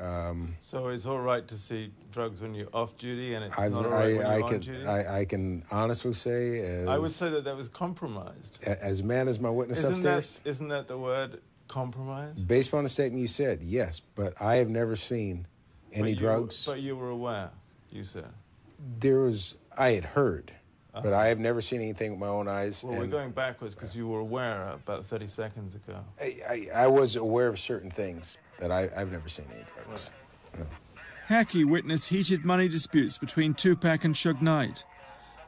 Speaker 12: So it's all right to see drugs when you're off-duty, and it's not all right when you're on-duty?
Speaker 10: I can honestly say...
Speaker 12: I would say that was compromised.
Speaker 10: As man as my witness upstairs?
Speaker 12: Isn't that the word, compromise?
Speaker 10: Based on the statement you said, yes, but I have never seen any drugs.
Speaker 12: But you were aware, you said?
Speaker 10: I had heard, but I have never seen anything with my own eyes.
Speaker 12: Well, we're going backwards because you were aware about 30 seconds ago.
Speaker 10: I was aware of certain things, but I've never seen any drugs.
Speaker 12: Right.
Speaker 10: No.
Speaker 2: Hackey witnessed heated money disputes between Tupac and Suge Knight.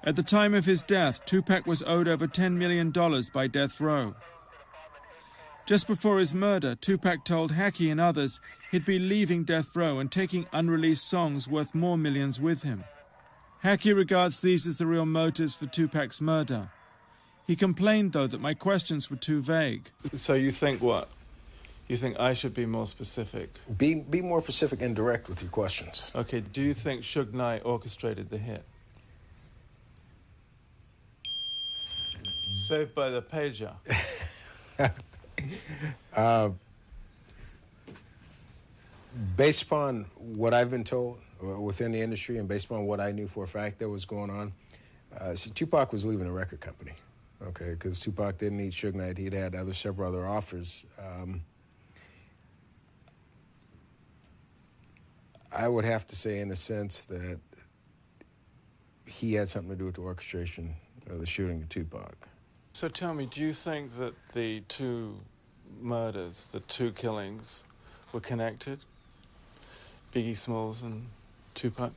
Speaker 2: At the time of his death, Tupac was owed over $10 million by Death Row. Just before his murder, Tupac told Hackey and others he'd be leaving Death Row and taking unreleased songs worth more millions with him. Hackey regards these as the real motives for Tupac's murder. He complained, though, that my questions were too vague.
Speaker 12: So you think what? You think I should be more specific?
Speaker 10: Be more specific and direct with your questions.
Speaker 12: Okay, do you think Suge Knight orchestrated the hit? Saved by the pager.
Speaker 10: Based upon what I've been told within the industry and based upon what I knew for a fact that was going on, Tupac was leaving a record company, okay, because Tupac didn't need Suge Knight. He'd had several other offers. I would have to say, in a sense, that he had something to do with the orchestration of the shooting of Tupac.
Speaker 12: So tell me, do you think that the two murders, the two killings, were connected? Biggie Smalls and Tupac?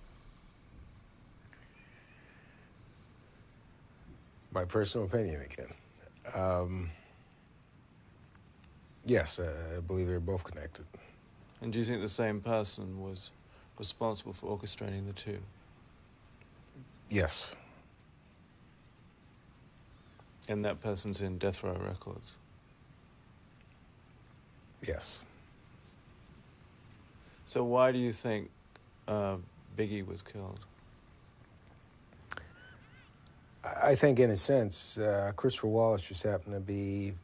Speaker 10: My personal opinion again. Yes, I believe they're both connected.
Speaker 12: And do you think the same person was responsible for orchestrating the two?
Speaker 10: Yes.
Speaker 12: And that person's in Death Row Records?
Speaker 10: Yes.
Speaker 12: So why do you think Biggie was killed?
Speaker 10: I think, in a sense, Christopher Wallace just happened to be,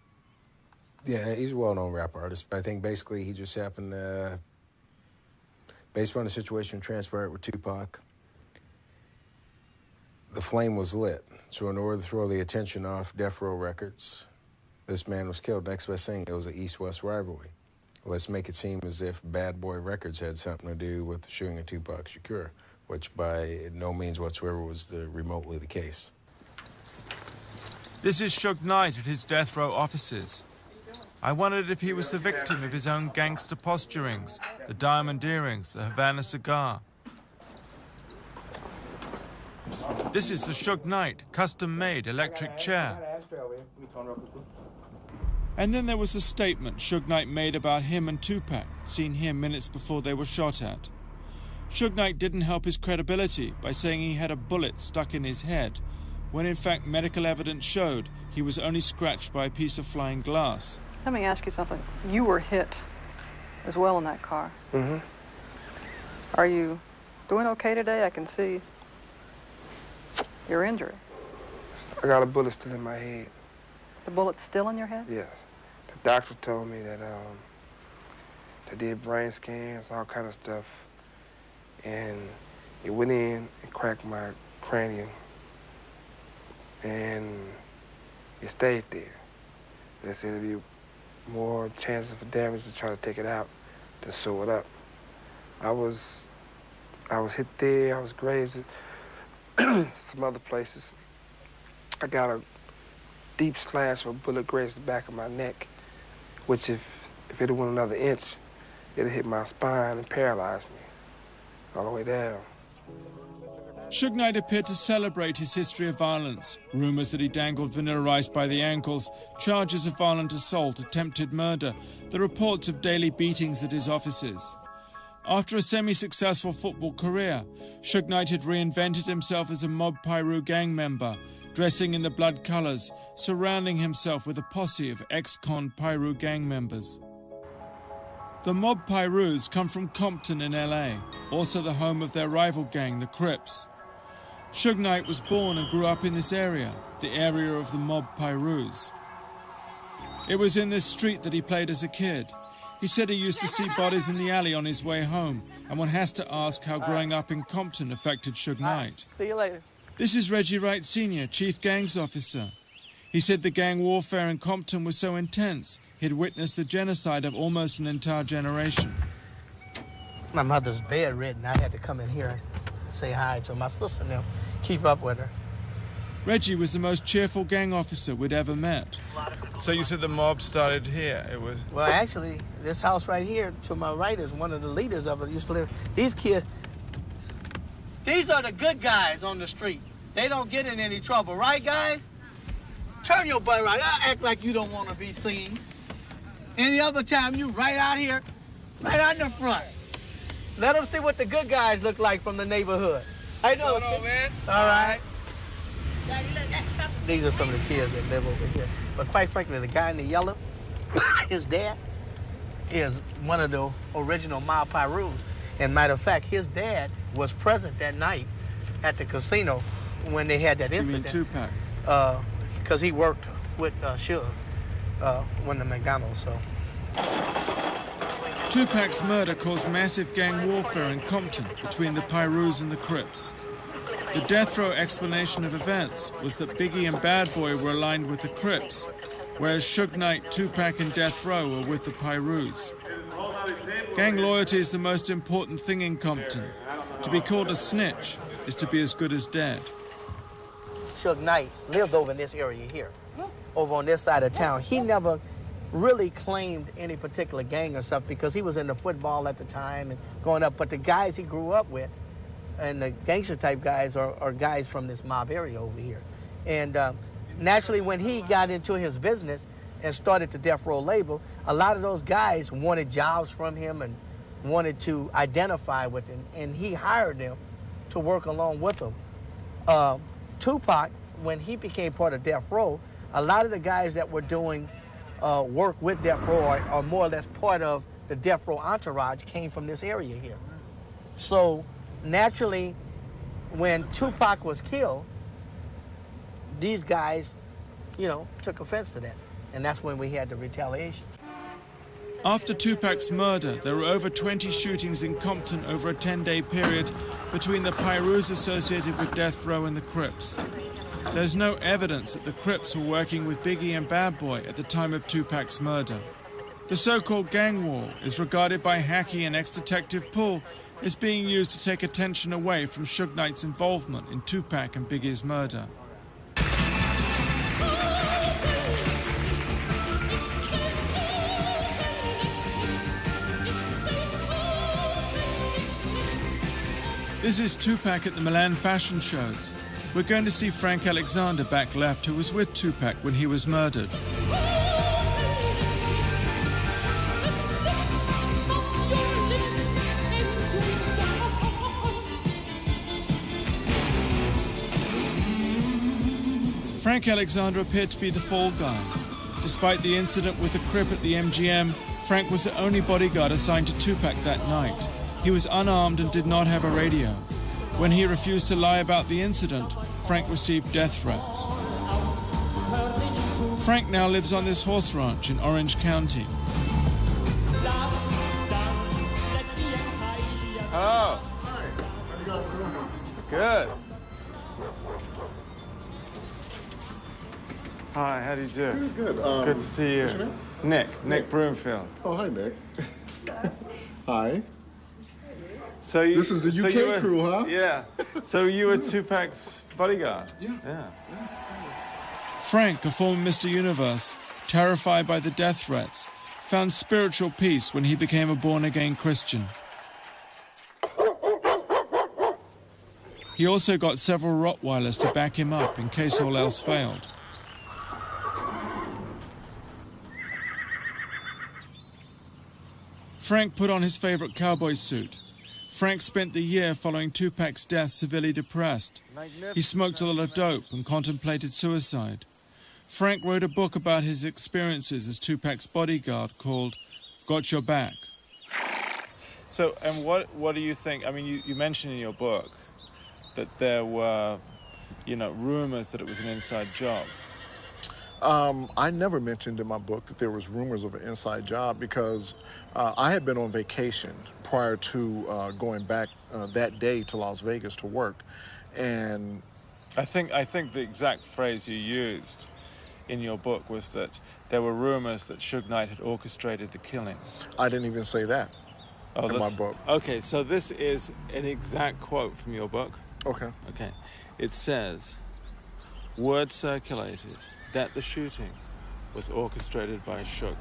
Speaker 10: yeah, he's a well-known rap artist, but I think basically he just happened to, based on the situation transpired with Tupac, the flame was lit. So in order to throw the attention off Death Row Records, this man was killed. Next best thing, it was an East-West rivalry. Let's make it seem as if Bad Boy Records had something to do with the shooting of Tupac Shakur, which by no means whatsoever was remotely the case.
Speaker 2: This is Suge Knight at his death row offices. I wondered if he was the victim of his own gangster posturings, the diamond earrings, the Havana cigar. This is the Suge Knight custom-made electric chair. And then there was a statement Suge Knight made about him and Tupac, seen here minutes before they were shot at. Suge Knight didn't help his credibility by saying he had a bullet stuck in his head, when in fact medical evidence showed he was only scratched by a piece of flying glass.
Speaker 8: Let me ask you something. You were hit as well in that car.
Speaker 6: Mm-hmm.
Speaker 8: Are you doing okay today? I can see your injury.
Speaker 6: I got a bullet still in my head.
Speaker 8: The bullet's still in your head?
Speaker 6: Yes. The doctor told me that they did brain scans, all kind of stuff, and it went in and cracked my cranium, and it stayed there. They said there'd be more chances for damage to try to take it out than sew it up. I was hit there, I was grazed some other places. I got a deep slash of a bullet grazed the back of my neck, which if it had went another inch, it'd hit my spine and paralyzed me all the way down.
Speaker 2: Suge Knight appeared to celebrate his history of violence. Rumors that he dangled vanilla rice by the ankles, charges of violent assault, attempted murder, the reports of daily beatings at his offices. After a semi-successful football career, Suge Knight had reinvented himself as a Mob Piru gang member, dressing in the blood colors, surrounding himself with a posse of ex-con Piru gang members. The Mob Pirus come from Compton in LA, also the home of their rival gang, the Crips. Suge Knight was born and grew up in this area, the area of the Mob Pirus. It was in this street that he played as a kid. He said he used to see bodies in the alley on his way home, and one has to ask how growing up in Compton affected Suge Knight.
Speaker 8: See you later.
Speaker 2: This is Reggie Wright Sr., Chief Gangs Officer. He said the gang warfare in Compton was so intense, he'd witnessed the genocide of almost an entire generation.
Speaker 13: My mother's bedridden. I had to come in here and say hi to my sister and them, keep up with her.
Speaker 2: Reggie was the most cheerful gang officer we'd ever met.
Speaker 12: So you said the mob started here? It was.
Speaker 13: Well, actually, this house right here to my right is one of the leaders of it. Used to live. These kids, these are the good guys on the street. They don't get in any trouble, right, guys? Turn your butt right. Act like you don't want to be seen. Any other time, you right out here, right out in the front. Let them see what the good guys look like from the neighborhood. How you doing, man? All right. Daddy, look, These are some of the kids that live over here. But quite frankly, the guy in the yellow, his dad, is one of the original Ma Pirus. And matter of fact, his dad was present that night at the casino when they had that incident.
Speaker 2: You mean Tupac?
Speaker 13: Because he worked with Suge when the McDonald's, so.
Speaker 2: Tupac's murder caused massive gang warfare in Compton between the Pirus and the Crips. The death row explanation of events was that Biggie and Bad Boy were aligned with the Crips, whereas Suge Knight, Tupac and Death Row were with the Pirus. Gang loyalty is the most important thing in Compton. To be called a snitch is to be as good as dead.
Speaker 13: Suge Knight lived over in this area here, over on this side of town. He never really claimed any particular gang or stuff because he was into football at the time and going up. But the guys he grew up with, and the gangster type guys are guys from this mob area over here. And naturally, when he got into his business and started the Death Row label, a lot of those guys wanted jobs from him and wanted to identify with him, and he hired them to work along with him. Tupac, when he became part of Death Row, a lot of the guys that were doing work with Death Row are more or less part of the Death Row entourage came from this area here. So naturally, when Tupac was killed, these guys, you know, took offense to that. And that's when we had the retaliation.
Speaker 2: After Tupac's murder, there were over 20 shootings in Compton over a 10-day period between the Pirus associated with Death Row and the Crips. There's no evidence that the Crips were working with Biggie and Bad Boy at the time of Tupac's murder. The so-called gang war is regarded by Hackey and ex-detective Paul as being used to take attention away from Suge Knight's involvement in Tupac and Biggie's murder. This is Tupac at the Milan fashion shows. We're going to see Frank Alexander back left, who was with Tupac when he was murdered. Frank Alexander appeared to be the fall guy. Despite the incident with the Crip at the MGM, Frank was the only bodyguard assigned to Tupac that night. He was unarmed and did not have a radio. When he refused to lie about the incident, Frank received death threats. Frank now lives on this horse ranch in Orange County.
Speaker 15: Hello. Good. Hi, how do you do?
Speaker 3: Good.
Speaker 15: Good to see you.
Speaker 3: What's your name?
Speaker 15: Nick Broomfield.
Speaker 3: Oh, hi, Nick. Hi.
Speaker 15: So you,
Speaker 3: this is the UK crew, huh?
Speaker 15: Yeah. So you were Tupac's bodyguard? Yeah.
Speaker 2: Frank, a former Mr. Universe, terrified by the death threats, found spiritual peace when he became a born-again Christian. He also got several Rottweilers to back him up in case all else failed. Frank put on his favorite cowboy suit. Frank spent the year following Tupac's death severely depressed. He smoked a lot of dope and contemplated suicide. Frank wrote a book about his experiences as Tupac's bodyguard called Got Your Back.
Speaker 15: So, and what do you think? I mean, you mentioned in your book that there were, rumors that it was an inside job.
Speaker 3: I never mentioned in my book that there was rumors of an inside job because I had been on vacation prior to going back that day to Las Vegas to work, and
Speaker 15: I think the exact phrase you used in your book was that there were rumors that Suge Knight had orchestrated the killing.
Speaker 3: I didn't even say that in my book.
Speaker 15: Okay, so this is an exact quote from your book.
Speaker 3: Okay.
Speaker 15: Okay. It says, word circulated that the shooting was orchestrated by Suge.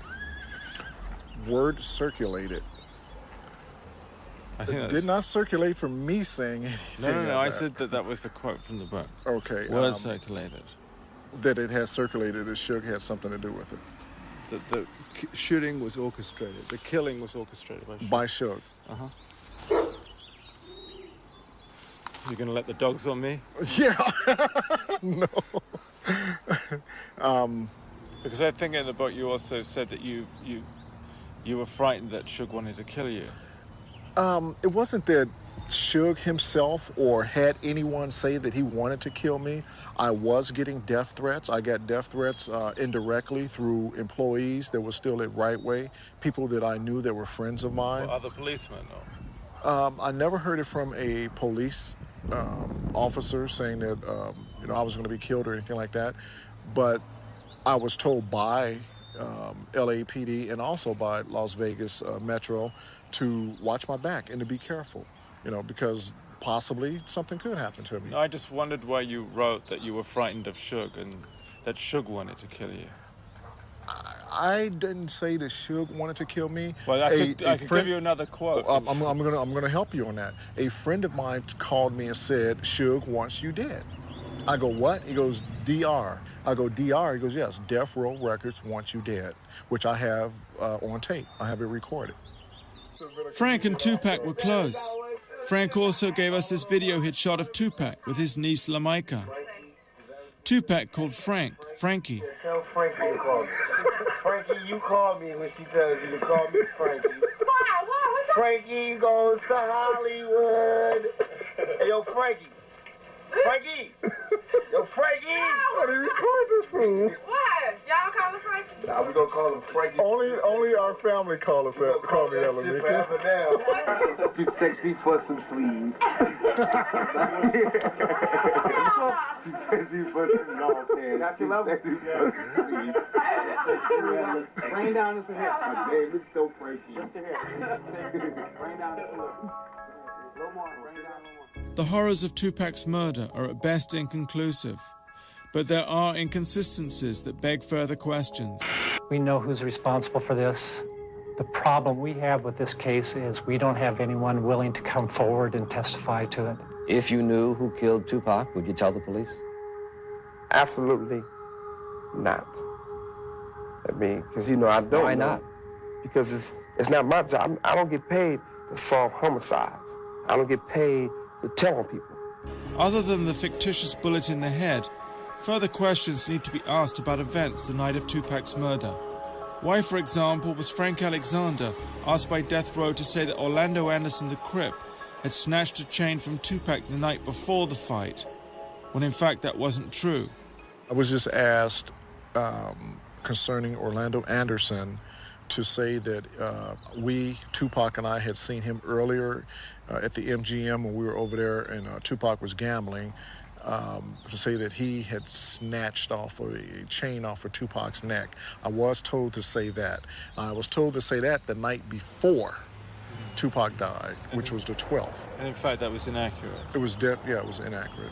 Speaker 3: Word circulated.
Speaker 15: I think
Speaker 3: it did not circulate from me saying anything.
Speaker 15: No. I said that was the quote from the book.
Speaker 3: Okay.
Speaker 15: Word circulated.
Speaker 3: That it has circulated that Suge had something to do with it.
Speaker 15: That the shooting was orchestrated. The killing was orchestrated by Suge.
Speaker 3: By Suge.
Speaker 15: Uh-huh. You're going to let the dogs on me?
Speaker 3: Yeah. No.
Speaker 2: Because I think in the book you also said that you were frightened that Suge wanted to kill you.
Speaker 3: It wasn't that Suge himself or had anyone say that he wanted to kill me. I was getting death threats. I got death threats indirectly through employees that were still at Right Way, people that I knew that were friends of mine.
Speaker 2: Well, other policemen,
Speaker 3: I never heard it from a police officer saying that I was going to be killed or anything like that, but I was told by LAPD and also by Las Vegas Metro to watch my back and to be careful, because possibly something could happen to me.
Speaker 2: No, I just wondered why you wrote that you were frightened of Suge and that Suge wanted to kill you.
Speaker 3: I didn't say that Suge wanted to kill me.
Speaker 2: Well, I could give you another quote.
Speaker 3: I'm gonna help you on that. A friend of mine called me and said, Suge wants you dead. I go, what? He goes, DR. I go, DR? He goes, yes, Death Row Records wants you dead, which I have on tape. I have it recorded.
Speaker 2: Frank and Tupac were close. Frank also gave us this video hit shot of Tupac with his niece Lamaika. Tupac called Frank Frankie.
Speaker 6: Tell Frankie to call me. Frankie, you call me when she tells you to call me Frankie. Why? Frankie goes to Hollywood. Hey, yo, Frankie. Frankie! Yo, Frankie!
Speaker 3: How do you record this fool?
Speaker 6: What? Y'all call him Frankie? Nah, we gonna call him Frankie.
Speaker 3: Only our family call us that. Call me Ella.
Speaker 6: Too sexy for some sleeves. Too sexy for some long pants. Got your level? Rain down this hair. My name is so Frankie. Rain down this hair. No more. Rain down no more.
Speaker 2: The horrors of Tupac's murder are at best inconclusive, but there are inconsistencies that beg further questions.
Speaker 16: We know who's responsible for this. The problem we have with this case is we don't have anyone willing to come forward and testify to it.
Speaker 17: If you knew who killed Tupac, would you tell the police?
Speaker 6: Absolutely not. I mean, because, I don't
Speaker 17: Why
Speaker 6: know.
Speaker 17: not?
Speaker 6: Because it's not my job. I don't get paid to solve homicides. I don't get paid to tell on people.
Speaker 2: Other than the fictitious bullet in the head, further questions need to be asked about events the night of Tupac's murder. Why, for example, was Frank Alexander asked by Death Row to say that Orlando Anderson the Crip had snatched a chain from Tupac the night before the fight, when in fact that wasn't true?
Speaker 3: I was just asked concerning Orlando Anderson to say that Tupac and I had seen him earlier at the MGM when we were over there and Tupac was gambling, to say that he had snatched off a chain off of Tupac's neck. I was told to say that. I was told to say that the night before Tupac died, which was the 12th.
Speaker 2: And in fact, that was inaccurate.
Speaker 3: It was it was inaccurate.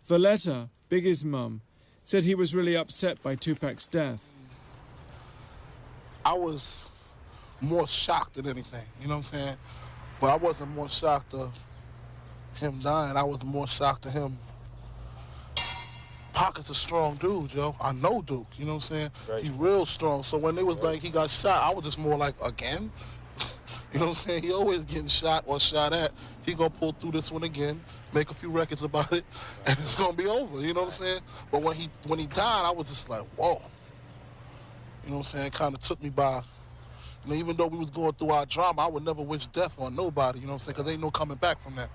Speaker 2: Valletta, Biggie's mum, said he was really upset by Tupac's death.
Speaker 14: I was more shocked than anything, you know what I'm saying? But I wasn't more shocked of him dying. I was more shocked of him. Pac is a strong dude, yo. I know Duke, you know what I'm saying? Right. He's real strong. So when they was like he got shot, I was just more like, again? You know what I'm saying? He always getting shot or shot at. He gonna pull through this one again, make a few records about it, and it's gonna be over, you know what I'm saying? But when he died, I was just like, whoa. You know what I'm saying? It kind of took me by, even though we was going through our drama, I would never wish death on nobody, you know what I'm saying? Because ain't no coming back from that.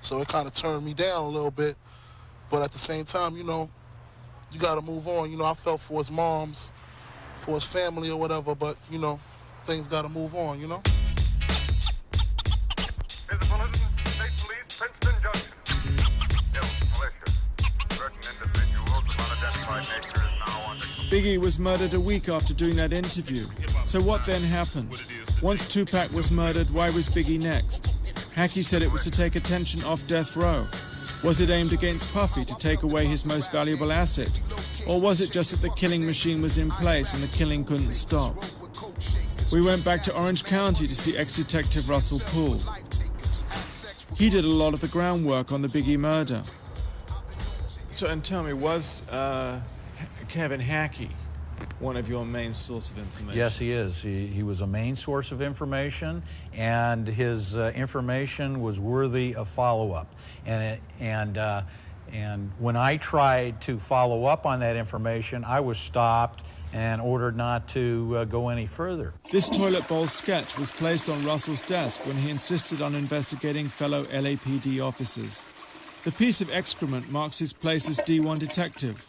Speaker 14: So it kind of turned me down a little bit. But at the same time, you got to move on. I felt for his moms, for his family or whatever, but, things got to move on,
Speaker 2: Biggie was murdered a week after doing that interview. So what then happened? Once Tupac was murdered, why was Biggie next? Hackey said it was to take attention off Death Row. Was it aimed against Puffy to take away his most valuable asset? Or was it just that the killing machine was in place and the killing couldn't stop? We went back to Orange County to see ex-detective Russell Poole. He did a lot of the groundwork on the Biggie murder. So, and tell me, was Kevin Hackey one of your main source of information?
Speaker 24: Yes, he is. He was a main source of information, and his information was worthy of follow-up. And And when I tried to follow up on that information, I was stopped and ordered not to go any further.
Speaker 2: This toilet bowl sketch was placed on Russell's desk when he insisted on investigating fellow LAPD officers. The piece of excrement marks his place as D1 detective.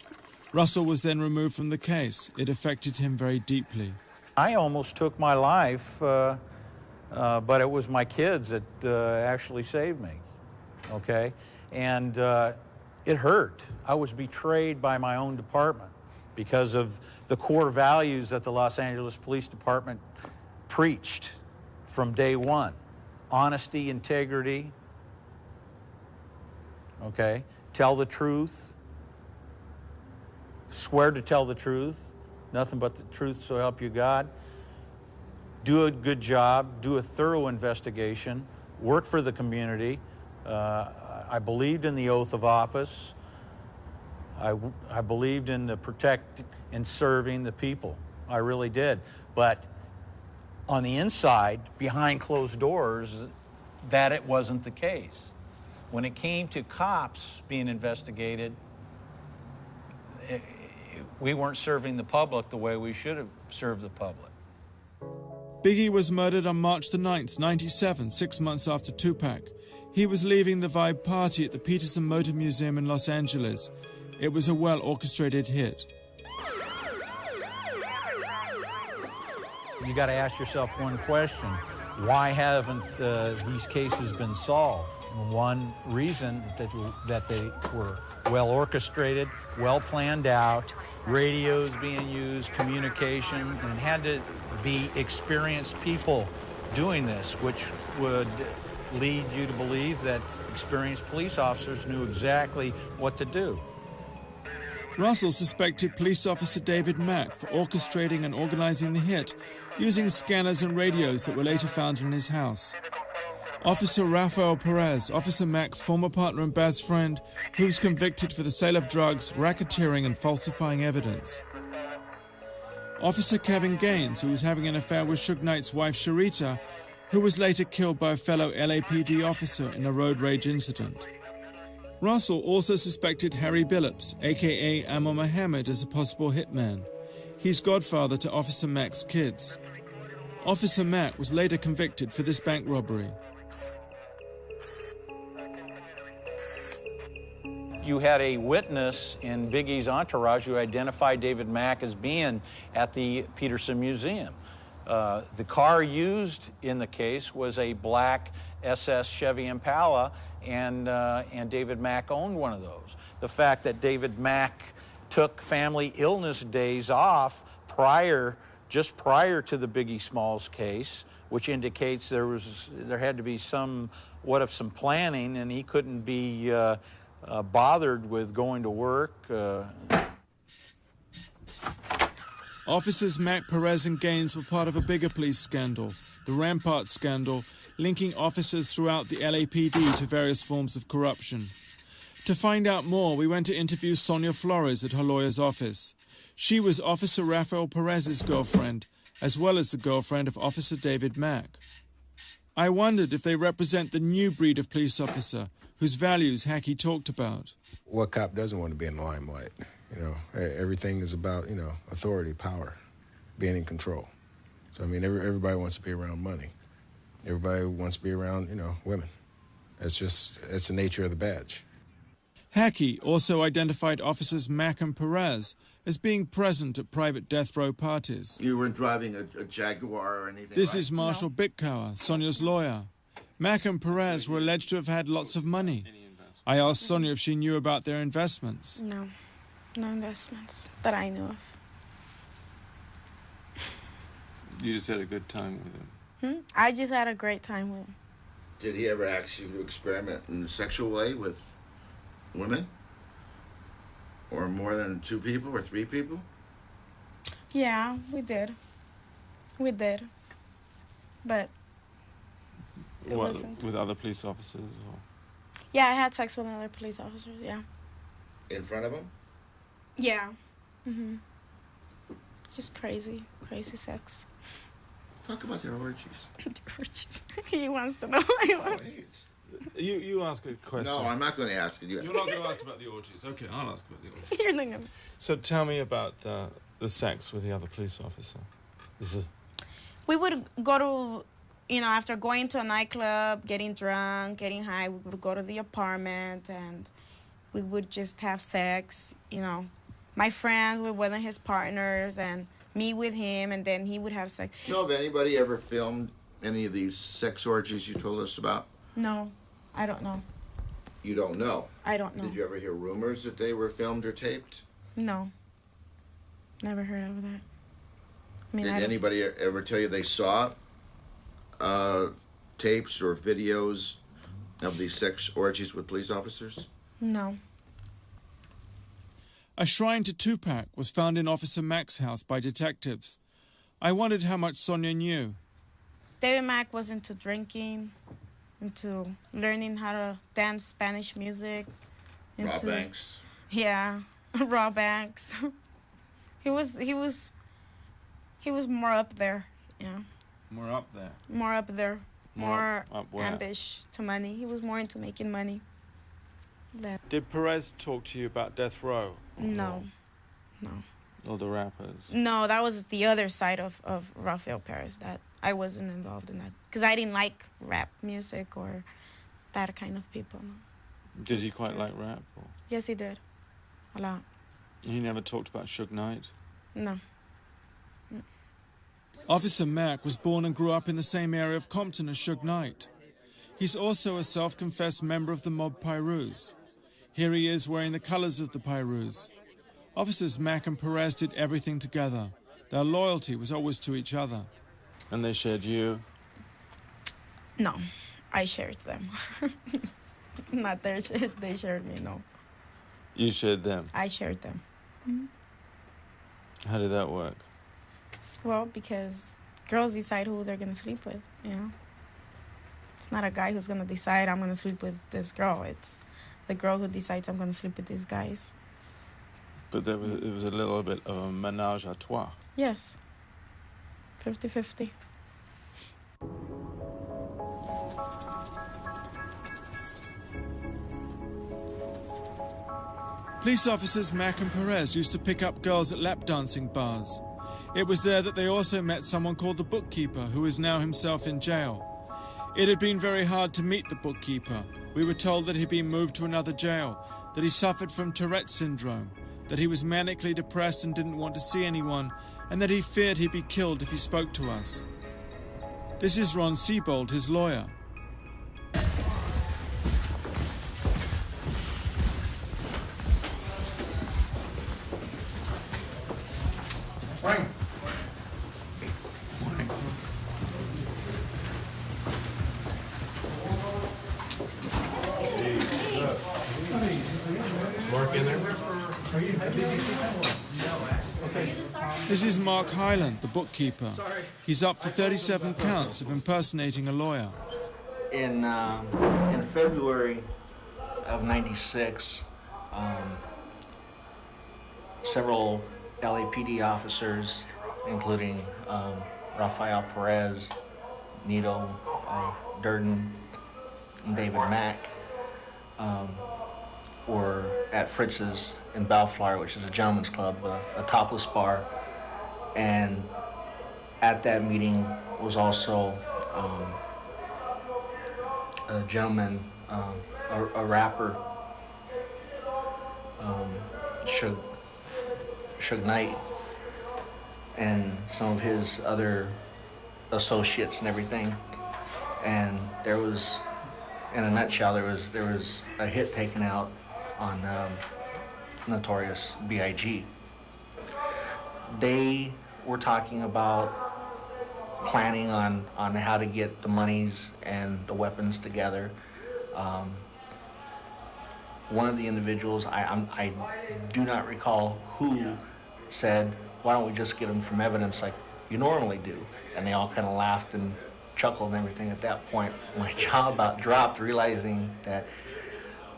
Speaker 2: Russell was then removed from the case. It affected him very deeply.
Speaker 24: I almost took my life, but it was my kids that actually saved me, okay? And it hurt. I was betrayed by my own department because of the core values that the Los Angeles Police Department preached from day one. Honesty, integrity, okay? Tell the truth, swear to tell the truth, nothing but the truth, so help you God. Do a good job, do a thorough investigation, work for the community. I believed in the oath of office. I believed in the protect and serving the people. I really did. But on the inside, behind closed doors, that it wasn't the case. When it came to cops being investigated, we weren't serving the public the way we should have served the public.
Speaker 2: Biggie was murdered on March the 9th, 1997, 6 months after Tupac. He was leaving the Vibe party at the Peterson Motor Museum in Los Angeles. It was a well-orchestrated hit.
Speaker 24: You got to ask yourself one question. Why haven't these cases been solved? And one reason that they were well orchestrated, well planned out, radios being used, communication, and it had to be experienced people doing this, which would lead you to believe that experienced police officers knew exactly what to do.
Speaker 2: Russell suspected police officer David Mack for orchestrating and organizing the hit using scanners and radios that were later found in his house. Officer Rafael Perez, Officer Mack's former partner and best friend, who was convicted for the sale of drugs, racketeering and falsifying evidence. Officer Kevin Gaines, who was having an affair with Suge Knight's wife Sharita, who was later killed by a fellow LAPD officer in a road rage incident. Russell also suspected Harry Billups, a.k.a. Ammar Mohammed, as a possible hitman. He's godfather to Officer Mack's kids. Officer Mack was later convicted for this bank robbery.
Speaker 24: You had a witness in Biggie's entourage who identified David Mack as being at the Peterson Museum. The car used in the case was a black SS Chevy Impala, and David Mack owned one of those. The fact that David Mack took family illness days off just prior to the Biggie Smalls case, which indicates there had to be some planning, and he couldn't be bothered with going to work.
Speaker 2: Officers Mack, Perez and Gaines were part of a bigger police scandal, the Rampart scandal, linking officers throughout the LAPD to various forms of corruption. To find out more, we went to interview Sonia Flores at her lawyer's office. She was Officer Rafael Perez's girlfriend, as well as the girlfriend of Officer David Mack. I wondered if they represent the new breed of police officer, whose values Hackey talked about.
Speaker 10: What cop doesn't want to be in the limelight? You know, everything is about, authority, power, being in control. So, I mean, everybody wants to be around money. Everybody wants to be around, women. It's the nature of the badge.
Speaker 2: Hackey also identified officers Mack and Perez as being present at private death row parties.
Speaker 11: You weren't driving a Jaguar or anything,
Speaker 2: This
Speaker 11: right?
Speaker 2: is Marshall Bitkower, Sonia's lawyer. Mack and Perez were alleged to have had lots of money. I asked Sonia if she knew about their investments.
Speaker 18: No investments that I knew of.
Speaker 12: You just had a good time with him?
Speaker 18: I just had a great time with him.
Speaker 11: Did he ever ask you to experiment in a sexual way with women? Or more than 2 people or 3 people?
Speaker 18: Yeah, we did. But it wasn't.
Speaker 12: With other police officers? Or?
Speaker 18: Yeah, I had sex with other police officers, yeah.
Speaker 11: In front of him?
Speaker 18: Yeah. Just crazy sex.
Speaker 11: Talk about their orgies.
Speaker 18: He wants to know.
Speaker 12: You ask a question.
Speaker 11: No, I'm not going to ask it.
Speaker 12: You're not going to ask about the orgies. Okay, I'll ask about the orgies.
Speaker 18: You're not gonna.
Speaker 12: So tell me about the sex with the other police officer.
Speaker 18: We would go to, you know, after going to a nightclub, getting drunk, getting high, we would go to the apartment and we would just have sex, you know. My friend with one of his partners and me with him, and then he would have sex.
Speaker 11: You know, have anybody ever filmed any of these sex orgies you told us about?
Speaker 18: No, I don't know.
Speaker 11: You don't know?
Speaker 18: I don't know.
Speaker 11: Did you ever hear rumors that they were filmed or taped?
Speaker 18: No. Never heard of that. I mean,
Speaker 11: Did anybody ever tell you they saw tapes or videos of these sex orgies with police officers?
Speaker 18: No.
Speaker 2: A shrine to Tupac was found in Officer Mack's house by detectives. I wondered how much Sonia knew.
Speaker 18: David Mack was into drinking, into learning how to dance Spanish music.
Speaker 11: Raw Banks.
Speaker 18: Yeah, Raw Banks. He was more up there, yeah.
Speaker 12: More up there.
Speaker 18: More up there. More
Speaker 12: up where?
Speaker 18: ambish to money. He was more into making money.
Speaker 2: Did Perez talk to you about death row?
Speaker 18: No. No.
Speaker 12: Or the rappers?
Speaker 18: No, that was the other side of Rafael Perez. That I wasn't involved in that. Because I didn't like rap music or that kind of people. No.
Speaker 12: Did he quite like rap? Or?
Speaker 18: Yes, he did. A lot.
Speaker 12: He never talked about Suge Knight?
Speaker 18: No.
Speaker 2: Officer Mack was born and grew up in the same area of Compton as Suge Knight. He's also a self-confessed member of the mob Pyrus. Here he is wearing the colors of the Pyrus. Officers Mack and Perez did everything together. Their loyalty was always to each other.
Speaker 12: And they shared you?
Speaker 18: No, I shared them. Not their shit, they shared me, no.
Speaker 12: You shared them?
Speaker 18: I shared them. Mm-hmm.
Speaker 12: How did that work?
Speaker 18: Well, because girls decide who they're going to sleep with, you know? It's not a guy who's going to decide, I'm going to sleep with this girl. It's the girl who decides, I'm going to sleep with these guys.
Speaker 12: But it was a little bit of a ménage à trois.
Speaker 18: Yes. 50-50.
Speaker 2: Police officers Mack and Perez used to pick up girls at lap dancing bars. It was there that they also met someone called the bookkeeper, who is now himself in jail. It had been very hard to meet the bookkeeper. We were told that he'd been moved to another jail, that he suffered from Tourette's syndrome, that he was manically depressed and didn't want to see anyone, and that he feared he'd be killed if he spoke to us. This is Ron Siebold, his lawyer.
Speaker 11: Morning.
Speaker 1: Mark in there?
Speaker 2: This is Mark Hyland, the bookkeeper. He's up for 37 counts of impersonating a lawyer.
Speaker 19: In February of '96, several LAPD officers, including Rafael Perez, Nito Durden, and David Mack, were at Fritz's in Bellflower, which is a gentleman's club, a topless bar. And at that meeting was also a gentleman, a rapper, Suge Knight, and some of his other associates and everything. And there was, in a nutshell, there was a hit taken out on Notorious B.I.G. They were talking about planning on how to get the monies and the weapons together. One of the individuals, I do not recall who, said, why don't we just get them from evidence like you normally do? And they all kind of laughed and chuckled and everything. At that point, my jaw about dropped, realizing that,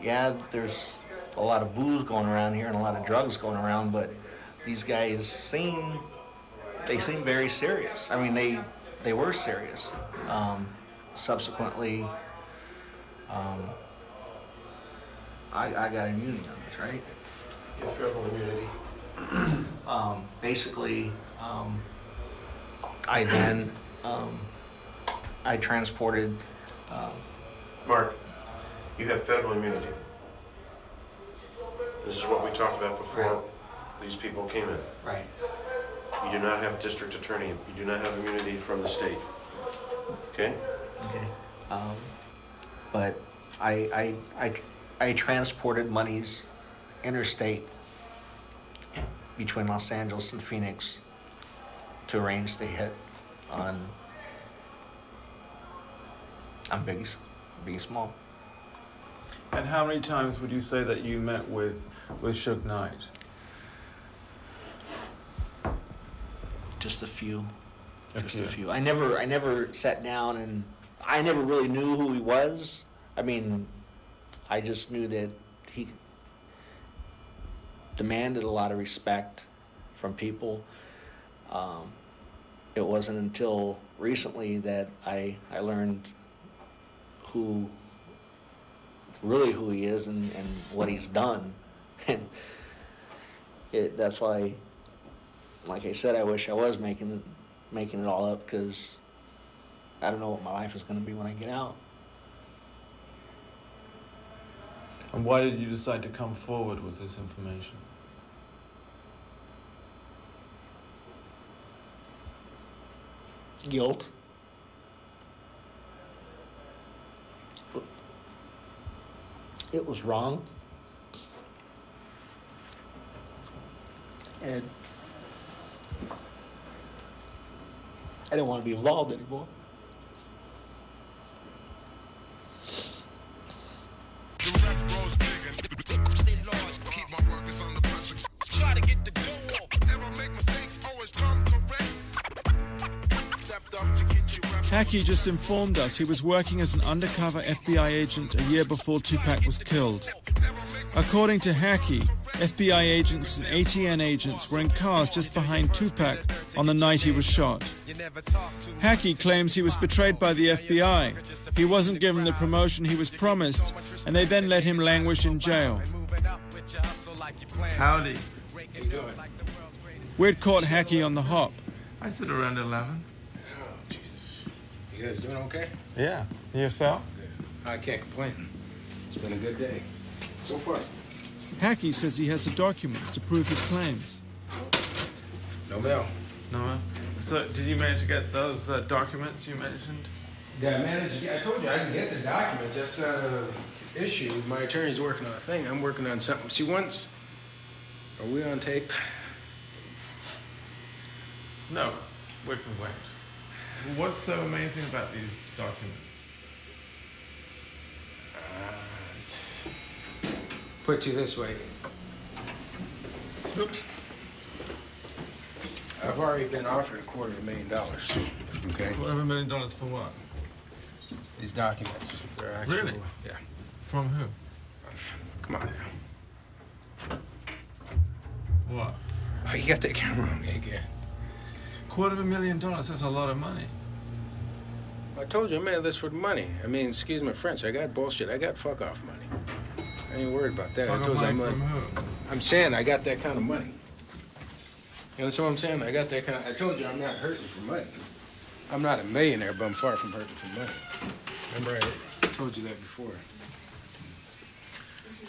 Speaker 19: yeah, there's a lot of booze going around here and a lot of drugs going around, but these guys seem very serious. I mean, they were serious. Subsequently, I got immunity on this, right?
Speaker 10: Your federal immunity.
Speaker 19: Basically, I then I transported.
Speaker 20: Mark, you have federal immunity. This is what we talked about before these people came in.
Speaker 19: Right.
Speaker 20: You do not have district attorney. You do not have immunity from the state. Okay?
Speaker 19: Okay. But I transported monies interstate between Los Angeles and Phoenix to arrange the hit on Biggie Small.
Speaker 12: And how many times would you say that you met with Suge Knight?
Speaker 19: Just a few. A few. I never sat down, and I never really knew who he was. I mean, I just knew that he demanded a lot of respect from people. It wasn't until recently that I learned who he is and what he's done. And that's why, like I said, I wish I was making it all up, because I don't know what my life is going to be when I get out.
Speaker 12: And why did you decide to come forward with this information?
Speaker 19: Guilt. It was wrong. And I didn't want to be involved anymore.
Speaker 21: Try to get the dough off. Never make mistakes, always come correct. Stepped up to get you.
Speaker 2: Hackey just informed us he was working as an undercover FBI agent a year before Tupac was killed. According to Hackey, FBI agents and ATN agents were in cars just behind Tupac on the night he was shot. Hackey claims he was betrayed by the FBI. He wasn't given the promotion he was promised, and they then let him languish in jail.
Speaker 12: Howdy.
Speaker 10: How you doing?
Speaker 2: We'd caught Hackey on the hop.
Speaker 12: I said around 11.
Speaker 10: Oh, Jesus. You guys doing okay?
Speaker 12: Yeah. Yourself?
Speaker 10: Good. I can't complain. It's been a good day. So far.
Speaker 2: Hackey says he has the documents to prove his claims.
Speaker 10: No mail.
Speaker 12: No mail? So, did you manage to get those documents you mentioned?
Speaker 10: Did I manage to get? I told you I can get the documents. That's not an issue. My attorney's working on a thing. I'm working on something. See, once... Are we on tape?
Speaker 12: No. We can wait. What's so amazing about these documents?
Speaker 10: Put you this way.
Speaker 12: Oops.
Speaker 10: I've already been offered $250,000. Okay.
Speaker 12: $250,000 for what?
Speaker 10: These documents. They're actual.
Speaker 12: Really?
Speaker 10: Yeah.
Speaker 12: From who?
Speaker 10: Come on now.
Speaker 12: What?
Speaker 10: Oh, you got that camera on me again.
Speaker 12: $250,000, that's a lot of money.
Speaker 10: I told you I made this for the money. I mean, excuse my French, I got bullshit. I got fuck off money. I ain't worried about that.
Speaker 12: Fuck
Speaker 10: I told
Speaker 12: off
Speaker 10: you
Speaker 12: money from who?
Speaker 10: I'm saying I got that kind of money. You understand what I'm saying? I got that kind of, I told you I'm not hurting for money. I'm not a millionaire, but I'm far from hurting for money. Remember, I told you that before.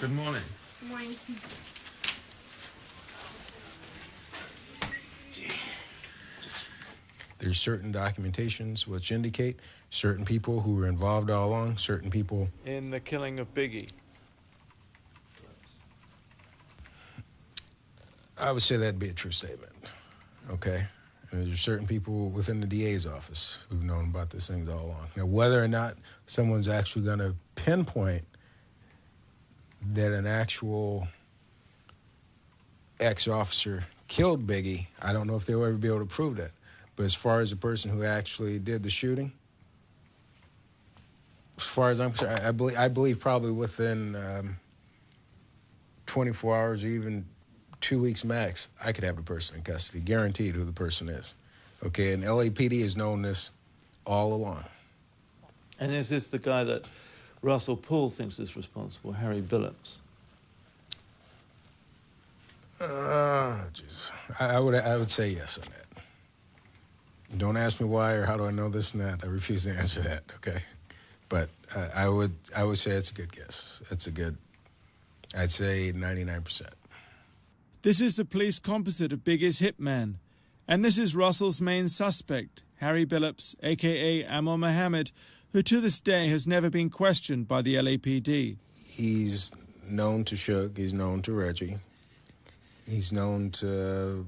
Speaker 12: Good morning.
Speaker 18: Good morning.
Speaker 10: There's certain documentations which indicate certain people who were involved all along, certain people...
Speaker 12: In the killing of Biggie.
Speaker 10: I would say that'd be a true statement, okay? And there's certain people within the DA's office who've known about these things all along. Now, whether or not someone's actually going to pinpoint that an actual ex-officer killed Biggie, I don't know if they'll ever be able to prove that. But as far as the person who actually did the shooting, as far as I'm concerned, I believe probably within 24 hours or even 2 weeks max, I could have the person in custody, guaranteed who the person is. Okay, and LAPD has known this all along.
Speaker 12: And is this the guy that Russell Poole thinks is responsible, Harry Billups.
Speaker 10: Jeez. I would say yes on that. Don't ask me why or how do I know this and that. I refuse to answer that, okay? But I would say it's a good guess. I'd say 99%.
Speaker 2: This is the police composite of Biggie's hitman, and this is Russell's main suspect, Harry Billups, a.k.a. Amor Mohammed, who to this day has never been questioned by the LAPD.
Speaker 10: He's known to Suge, he's known to Reggie, he's known to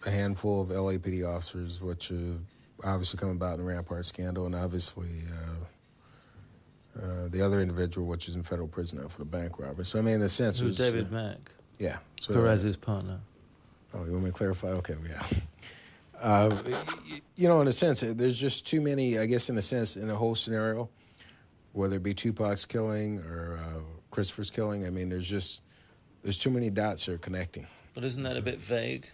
Speaker 10: a handful of LAPD officers, which have obviously come about in the Rampart scandal, and obviously the other individual, which is in federal prison now for the bank robbery. So, I mean, in a sense...
Speaker 12: Who's David Mack?
Speaker 10: Yeah. So,
Speaker 12: Perez's partner.
Speaker 10: Oh, you want me to clarify? Okay, yeah. You know, in a sense, there's just too many, I guess, in a sense, in a whole scenario, whether it be Tupac's killing or Christopher's killing, I mean, there's too many dots that are connecting.
Speaker 12: But isn't that a bit vague?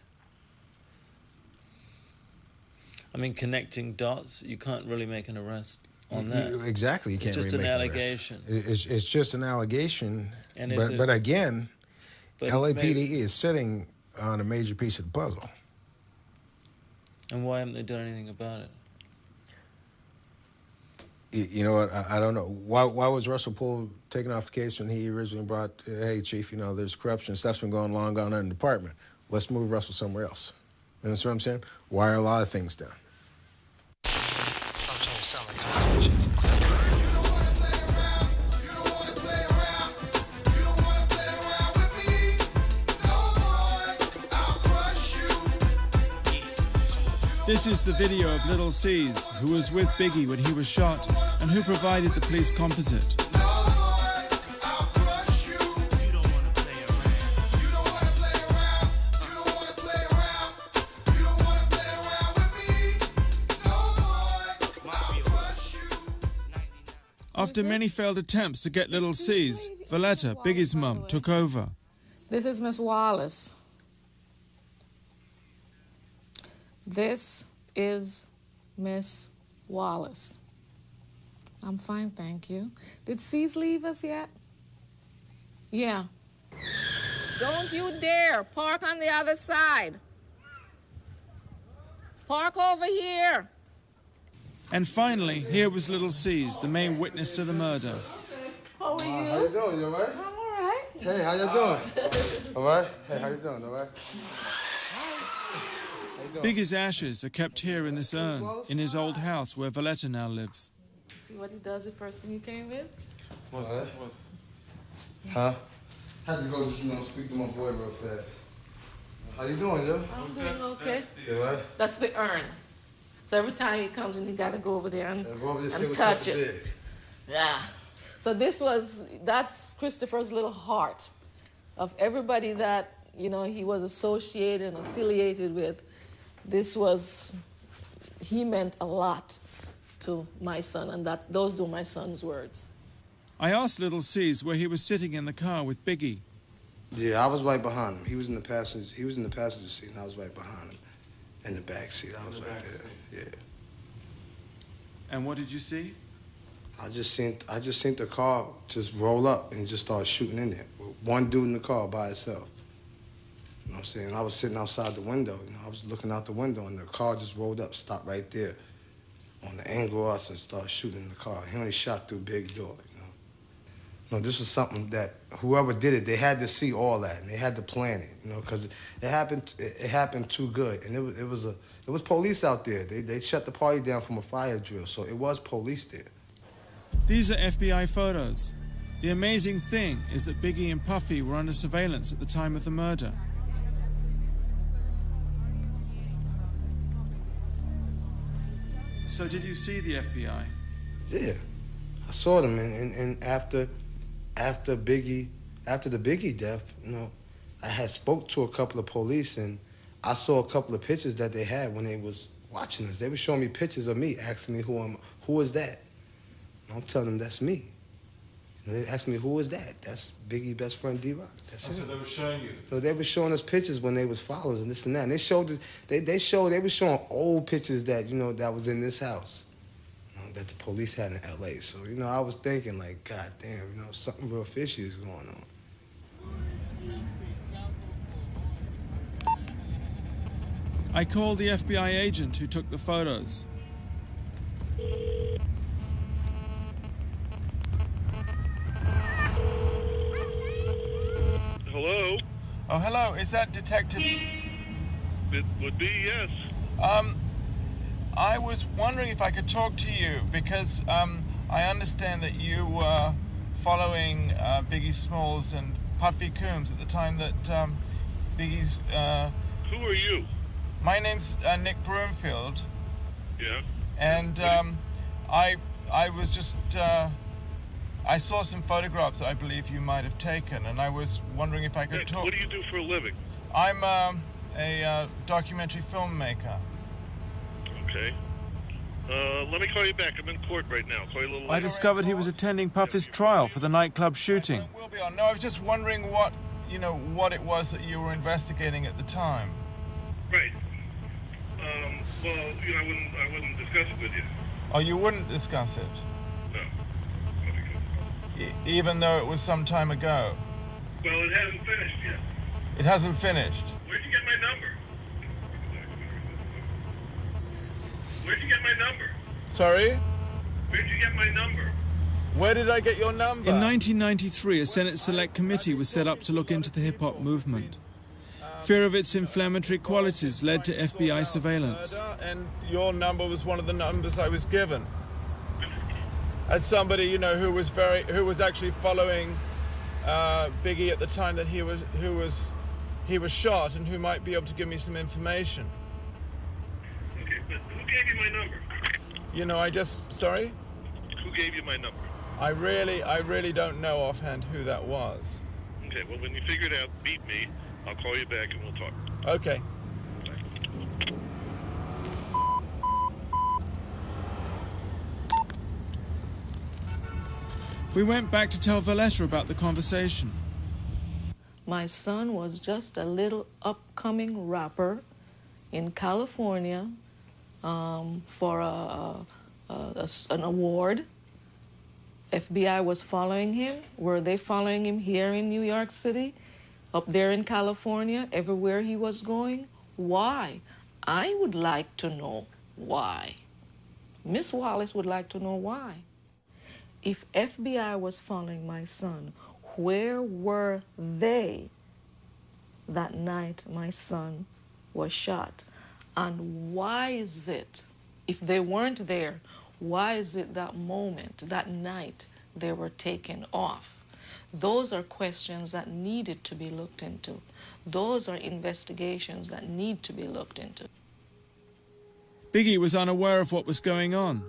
Speaker 12: I mean, connecting dots, you can't really make an arrest on that.
Speaker 10: Exactly, you can't
Speaker 12: It's just
Speaker 10: really
Speaker 12: an
Speaker 10: make
Speaker 12: allegation.
Speaker 10: It's just an allegation,
Speaker 12: And
Speaker 10: but again,
Speaker 12: but
Speaker 10: LAPD is sitting on a major piece of the puzzle.
Speaker 12: And why haven't they done anything about it?
Speaker 10: You know what? I don't know. Why was Russell Poole taken off the case when he originally brought, hey, Chief, you know, there's corruption. Stuff's been going on in the department. Let's move Russell somewhere else. You know what I'm saying? Why are a lot of things done?
Speaker 2: This is the video of Little C's, who was with Biggie when he was shot and who provided the police composite. After many failed attempts to get Little C's, Valletta, Biggie's mum, took over.
Speaker 4: This is Miss Wallace. This is Miss Wallace. I'm fine, thank you. Did C's leave us yet? Yeah. Don't you dare park on the other side. Park over here.
Speaker 2: And finally, here was Little C's, the main witness to the murder.
Speaker 4: How are you?
Speaker 14: How you doing? You all right?
Speaker 4: I'm all right.
Speaker 14: Hey, how you doing? All right? Hey, how you doing? All right?
Speaker 2: Biggie's ashes are kept here in this urn, in his old house where Valletta now lives.
Speaker 4: See what he does the first thing he came with?
Speaker 14: Huh? Had to go just, you know, speak to my boy real fast. How you doing, yo?
Speaker 4: I'm doing okay.
Speaker 14: You all right?
Speaker 4: That's the urn. So every time he comes in, you gotta go over there and
Speaker 14: and
Speaker 4: touch it. Yeah. So that's Christopher's little heart of everybody that, you know, he was associated and affiliated with. He meant a lot to my son, and those are my son's words.
Speaker 2: I asked Little C's where he was sitting in the car with Biggie.
Speaker 14: Yeah, I was right behind him. He was in the passenger seat, and I was right behind him in the back seat. I was right there. Yeah.
Speaker 2: And what did you see?
Speaker 14: I just seen the car just roll up and just start shooting in there. One dude in the car by himself. You know what I'm saying? I was sitting outside the window. You know, I was looking out the window, and the car just rolled up, stopped right there on the angle of us, and started shooting in the car. He only shot through big door. You know. No, this was something that whoever did it, they had to see all that, and they had to plan it. You know, because it happened too good, and it was police out there. They shut the party down from a fire drill, so it was police there.
Speaker 2: These are FBI photos. The amazing thing is that Biggie and Puffy were under surveillance at the time of the murder. So did you see the FBI?
Speaker 14: Yeah, I saw them, and after the Biggie death, you know, I had spoke to a couple of police, and I saw a couple of pictures that they had when they was watching us. They were showing me pictures of me, asking me who is that? And I'm telling them that's me. And they asked me, who is that? That's Biggie's best friend, D-Rock. That's him.
Speaker 2: So they were showing you?
Speaker 14: So they were showing us pictures when they was followers and this and that. And they were showing old pictures that, you know, that was in this house. You know,
Speaker 5: that the police had in L.A. So, you know, I was thinking, like, God damn, you know, something real fishy is going on.
Speaker 2: I called the FBI agent who took the photos.
Speaker 7: Hello?
Speaker 2: Oh, hello. Is that Detective?
Speaker 7: It would be, yes.
Speaker 2: I was wondering if I could talk to you because I understand that you were following Biggie Smalls and Puffy Coombs at the time that Biggie's...
Speaker 7: Who are you?
Speaker 2: My name's Nick Broomfield.
Speaker 7: Yeah?
Speaker 2: And I was just... I saw some photographs that I believe you might have taken, and I was wondering if I could
Speaker 7: Nick,
Speaker 2: talk...
Speaker 7: what do you do for a living?
Speaker 2: I'm a documentary filmmaker.
Speaker 7: Okay. Let me call you back. I'm in court right now. Call you a little
Speaker 2: I
Speaker 7: later.
Speaker 2: discovered he was attending Puffy's trial for the nightclub shooting.
Speaker 7: We'll
Speaker 2: be on. No, I was just wondering what it was that you were investigating at the time.
Speaker 7: Right. Well, you know, I wouldn't discuss it with you.
Speaker 2: Oh, you wouldn't discuss it?
Speaker 7: No.
Speaker 2: Even though it was some time ago?
Speaker 7: Well, it hasn't finished yet.
Speaker 2: It hasn't finished?
Speaker 7: Where'd you get my number? Where'd you get my number?
Speaker 2: Sorry?
Speaker 7: Where'd you get my number?
Speaker 2: Where did I get your number? In 1993, a Senate Select Committee was set up to look into the hip-hop movement. Fear of its inflammatory qualities led to FBI surveillance. And your number was one of the numbers I was given. As somebody, you know, who was actually following Biggie at the time that he was shot, and who might be able to give me some information.
Speaker 7: Okay, but who gave you my number?
Speaker 2: You know, sorry?
Speaker 7: Who gave you my number?
Speaker 2: I really don't know offhand who that was.
Speaker 7: Okay, well, when you figure it out, beat me. I'll call you back and we'll talk.
Speaker 2: Okay. We went back to tell Valletta about the conversation.
Speaker 4: My son was just a little upcoming rapper in California for an award. FBI was following him. Were they following him here in New York City? Up there in California, everywhere he was going? Why? I would like to know why. Miss Wallace would like to know why. If FBI was following my son, where were they that night my son was shot? And why is it, if they weren't there, why is it that moment, that night, they were taken off? Those are questions that needed to be looked into. Those are investigations that need to be looked into.
Speaker 2: Biggie was unaware of what was going on.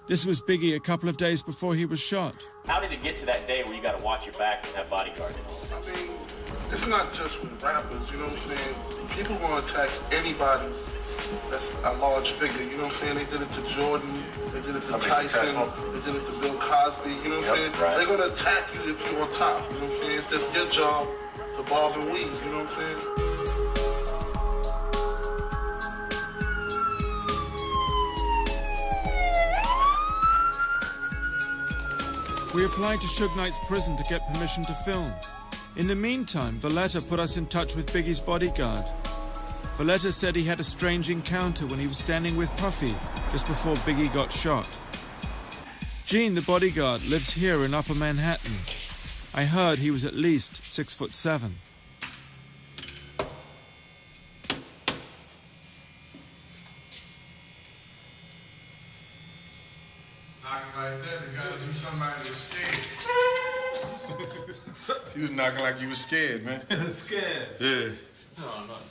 Speaker 2: This was Biggie a couple of days before he was shot.
Speaker 22: How did it get to that day where you got to watch your back and have bodyguards?
Speaker 14: I mean, it's not just with rappers, you know what I'm saying? People want to attack anybody that's a large figure, you know what I'm saying? They did it to Jordan, they did it to Tyson, they did it to Bill Cosby, you know what I'm saying?
Speaker 22: Right.
Speaker 14: They're going to attack you if you're on top, you know what I'm saying? It's just your job to bob and weave, you know what I'm saying?
Speaker 2: We applied to Suge Knight's prison to get permission to film. In the meantime, Valletta put us in touch with Biggie's bodyguard. Valletta said he had a strange encounter when he was standing with Puffy just before Biggie got shot. Gene, the bodyguard, lives here in Upper Manhattan. I heard he was at least 6'7".
Speaker 23: Knocking like that, there gotta be somebody that's scared. You was knocking like you was scared, man.
Speaker 12: Scared?
Speaker 23: Yeah.
Speaker 12: No, I'm not.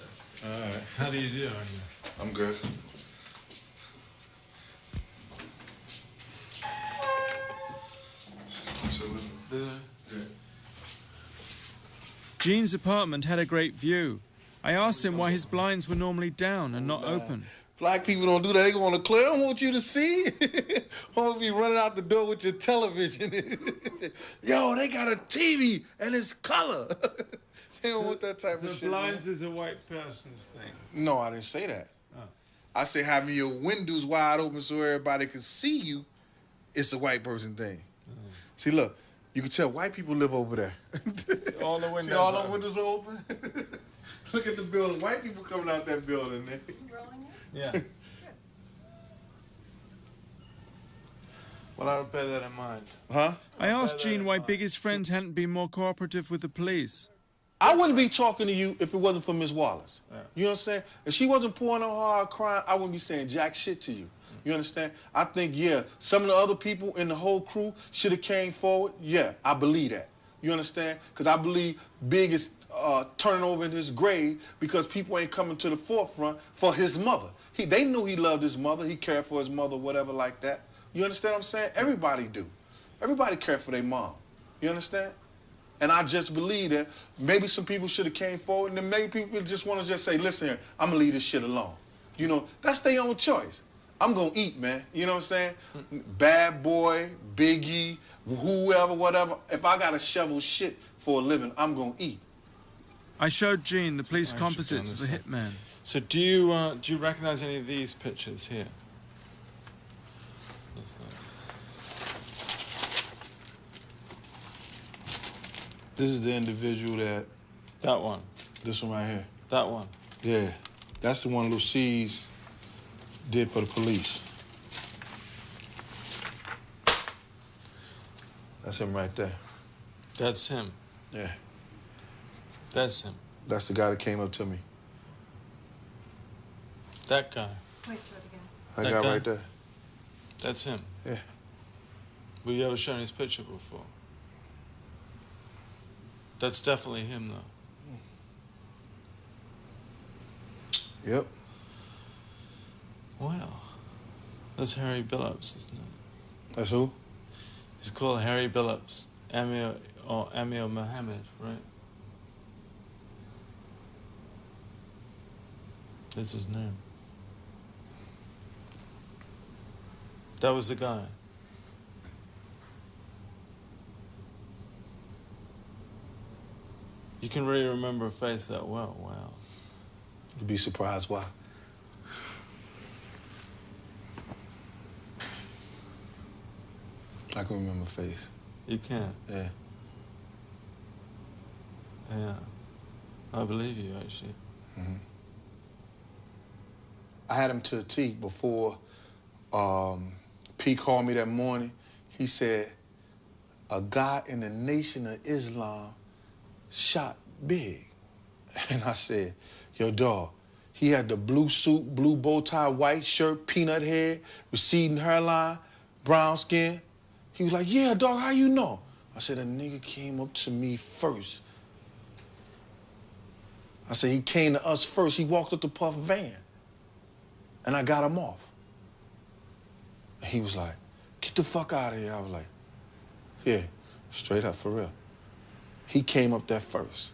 Speaker 23: All right.
Speaker 12: How do you do?
Speaker 23: I'm good.
Speaker 2: Gene's apartment had a great view. I asked him why his blinds were normally down and not open.
Speaker 5: Black people don't do that. They go on the clear. I want you to see. I want to be running out the door with your television. Yo, they got a TV and it's color. They don't want that type of shit.
Speaker 12: The blinds is a white person's thing.
Speaker 5: No, I didn't say that.
Speaker 12: Oh.
Speaker 5: I say having your windows wide open so everybody can see you it's a white person thing. See, look, you can tell white people live over there.
Speaker 2: All the windows.
Speaker 5: See, all the windows are open. Look at the building. White people coming out that building.
Speaker 2: Yeah. Well, I'll bear that in mind.
Speaker 5: Huh?
Speaker 2: I asked Gene why Biggie's friends hadn't been more cooperative with the police.
Speaker 5: I wouldn't be talking to you if it wasn't for Miss Wallace.
Speaker 2: Yeah.
Speaker 5: You know what I'm saying? If she wasn't pouring on hard crying, I wouldn't be saying jack shit to you. You understand? I think, yeah, some of the other people in the whole crew should have came forward. Yeah, I believe that. You understand? Because I believe Big is turning over in his grave because people ain't coming to the forefront for his mother. They knew he loved his mother. He cared for his mother, whatever like that. You understand what I'm saying? Everybody do. Everybody care for their mom. You understand? And I just believe that maybe some people should have came forward, and then maybe people just want to just say, listen here, I'm going to leave this shit alone. You know, that's their own choice. I'm going to eat, man. You know what I'm saying? Bad Boy, Biggie, whoever, whatever. If I got to shovel shit for a living, I'm going to eat.
Speaker 2: I showed Gene the police composites of the hitman.
Speaker 12: So do you recognize any of these pictures here?
Speaker 5: This is the individual that...
Speaker 12: That one?
Speaker 5: This one right here.
Speaker 12: That one?
Speaker 5: Yeah. That's the one Lucy's did for the police. That's him right there.
Speaker 12: That's him?
Speaker 5: Yeah.
Speaker 12: That's him?
Speaker 5: That's the guy that came up to me.
Speaker 12: That guy?
Speaker 8: Wait, do it again.
Speaker 5: That guy right there.
Speaker 12: That's him?
Speaker 5: Yeah.
Speaker 12: Were you ever shown his picture before? That's definitely him, though.
Speaker 5: Yep.
Speaker 12: Wow. That's Harry Billups, isn't it?
Speaker 5: That's who?
Speaker 12: He's called Harry Billups. Amir Mohammed, right? That's his name. That was the guy. You can really remember a face that well. Wow.
Speaker 5: You'd be surprised why. I can remember a face.
Speaker 12: You can?
Speaker 5: Yeah.
Speaker 12: Yeah. I believe you, actually.
Speaker 5: Mm-hmm. I had him to a T before P called me that morning. He said, a guy in the Nation of Islam shot Big. And I said, yo, dog, he had the blue suit, blue bow tie, white shirt, peanut head, receding hairline, brown skin. He was like, yeah, dog, how you know? I said, a nigga came up to me first. I said, he came to us first. He walked up the Puff van. And I got him off. And he was like, get the fuck out of here. I was like, yeah, straight up, for real. He came up there first.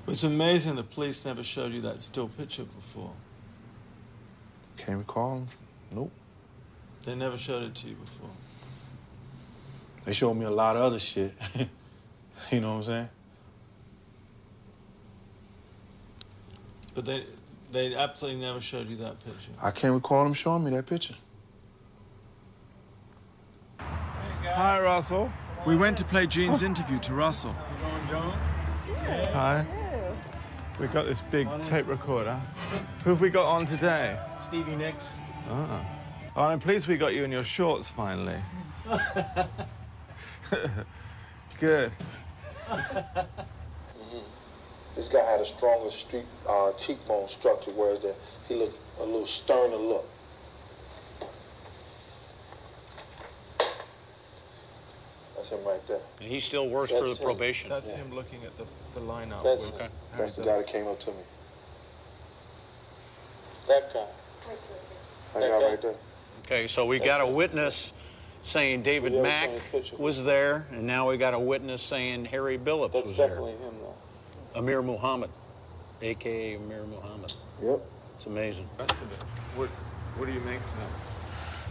Speaker 12: It's amazing the police never showed you that still picture before.
Speaker 5: Can't recall him? Nope.
Speaker 12: They never showed it to you before.
Speaker 5: They showed me a lot of other shit. You know what I'm saying?
Speaker 12: But they absolutely never showed you that picture.
Speaker 5: I can't recall them showing me that picture.
Speaker 2: Hi, Russell. We went to play Gene's interview to Russell.
Speaker 9: Hi. We got this big tape recorder. Who've we got on today?
Speaker 13: Stevie Nicks.
Speaker 9: Oh, I'm pleased we got you in your shorts finally. Good.
Speaker 3: This guy had a stronger cheekbone structure, whereas he looked a little sterner look. That's him right there.
Speaker 13: And he still works for the probation.
Speaker 9: That's him looking at the lineup.
Speaker 3: That's the guy that came up to me. That guy. That guy right there.
Speaker 13: Okay, so we got a witness saying David Mack was there, and now we got a witness saying Harry Billups was there.
Speaker 3: That's definitely him, though.
Speaker 13: Amir Muhammad, a.k.a. Amir Muhammad.
Speaker 3: Yep.
Speaker 13: It's amazing.
Speaker 9: What do you make of that?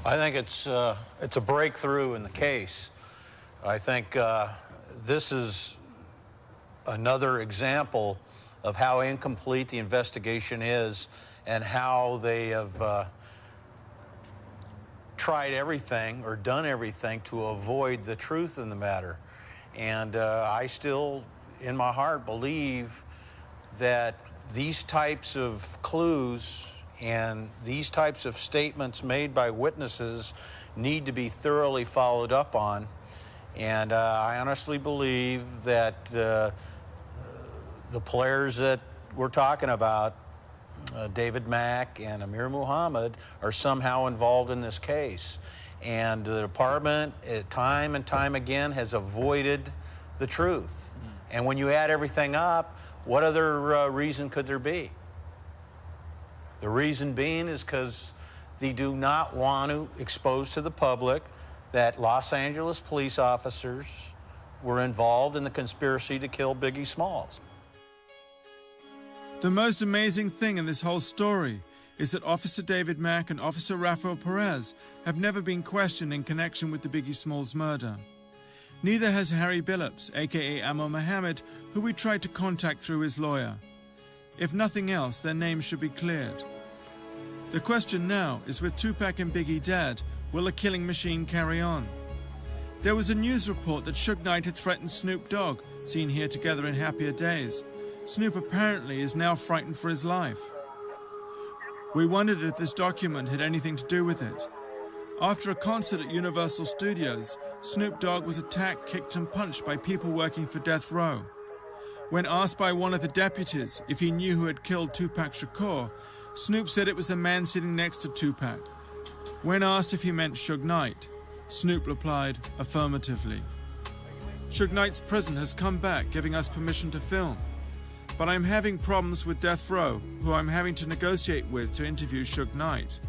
Speaker 13: I think it's a breakthrough in the case. I think this is another example of how incomplete the investigation is and how they have tried everything or done everything to avoid the truth in the matter. And I still, in my heart, believe that these types of clues and these types of statements made by witnesses need to be thoroughly followed up on. And I honestly believe that the players that we're talking about, David Mack and Amir Muhammad, are somehow involved in this case. And the department, time and time again, has avoided the truth. And when you add everything up, what other reason could there be? The reason being is because they do not want to expose to the public that Los Angeles police officers were involved in the conspiracy to kill Biggie Smalls.
Speaker 2: The most amazing thing in this whole story is that Officer David Mack and Officer Rafael Perez have never been questioned in connection with the Biggie Smalls murder. Neither has Harry Billups, aka Amor Mohammed, who we tried to contact through his lawyer. If nothing else, their names should be cleared. The question now is, with Tupac and Biggie dead, will the killing machine carry on? There was a news report that Suge Knight had threatened Snoop Dogg, seen here together in happier days. Snoop apparently is now frightened for his life. We wondered if this document had anything to do with it. After a concert at Universal Studios, Snoop Dogg was attacked, kicked and punched by people working for Death Row. When asked by one of the deputies if he knew who had killed Tupac Shakur, Snoop said it was the man sitting next to Tupac. When asked if he meant Suge Knight, Snoop replied affirmatively. Suge Knight's prison has come back, giving us permission to film. But I'm having problems with Death Row, who I'm having to negotiate with to interview Suge Knight.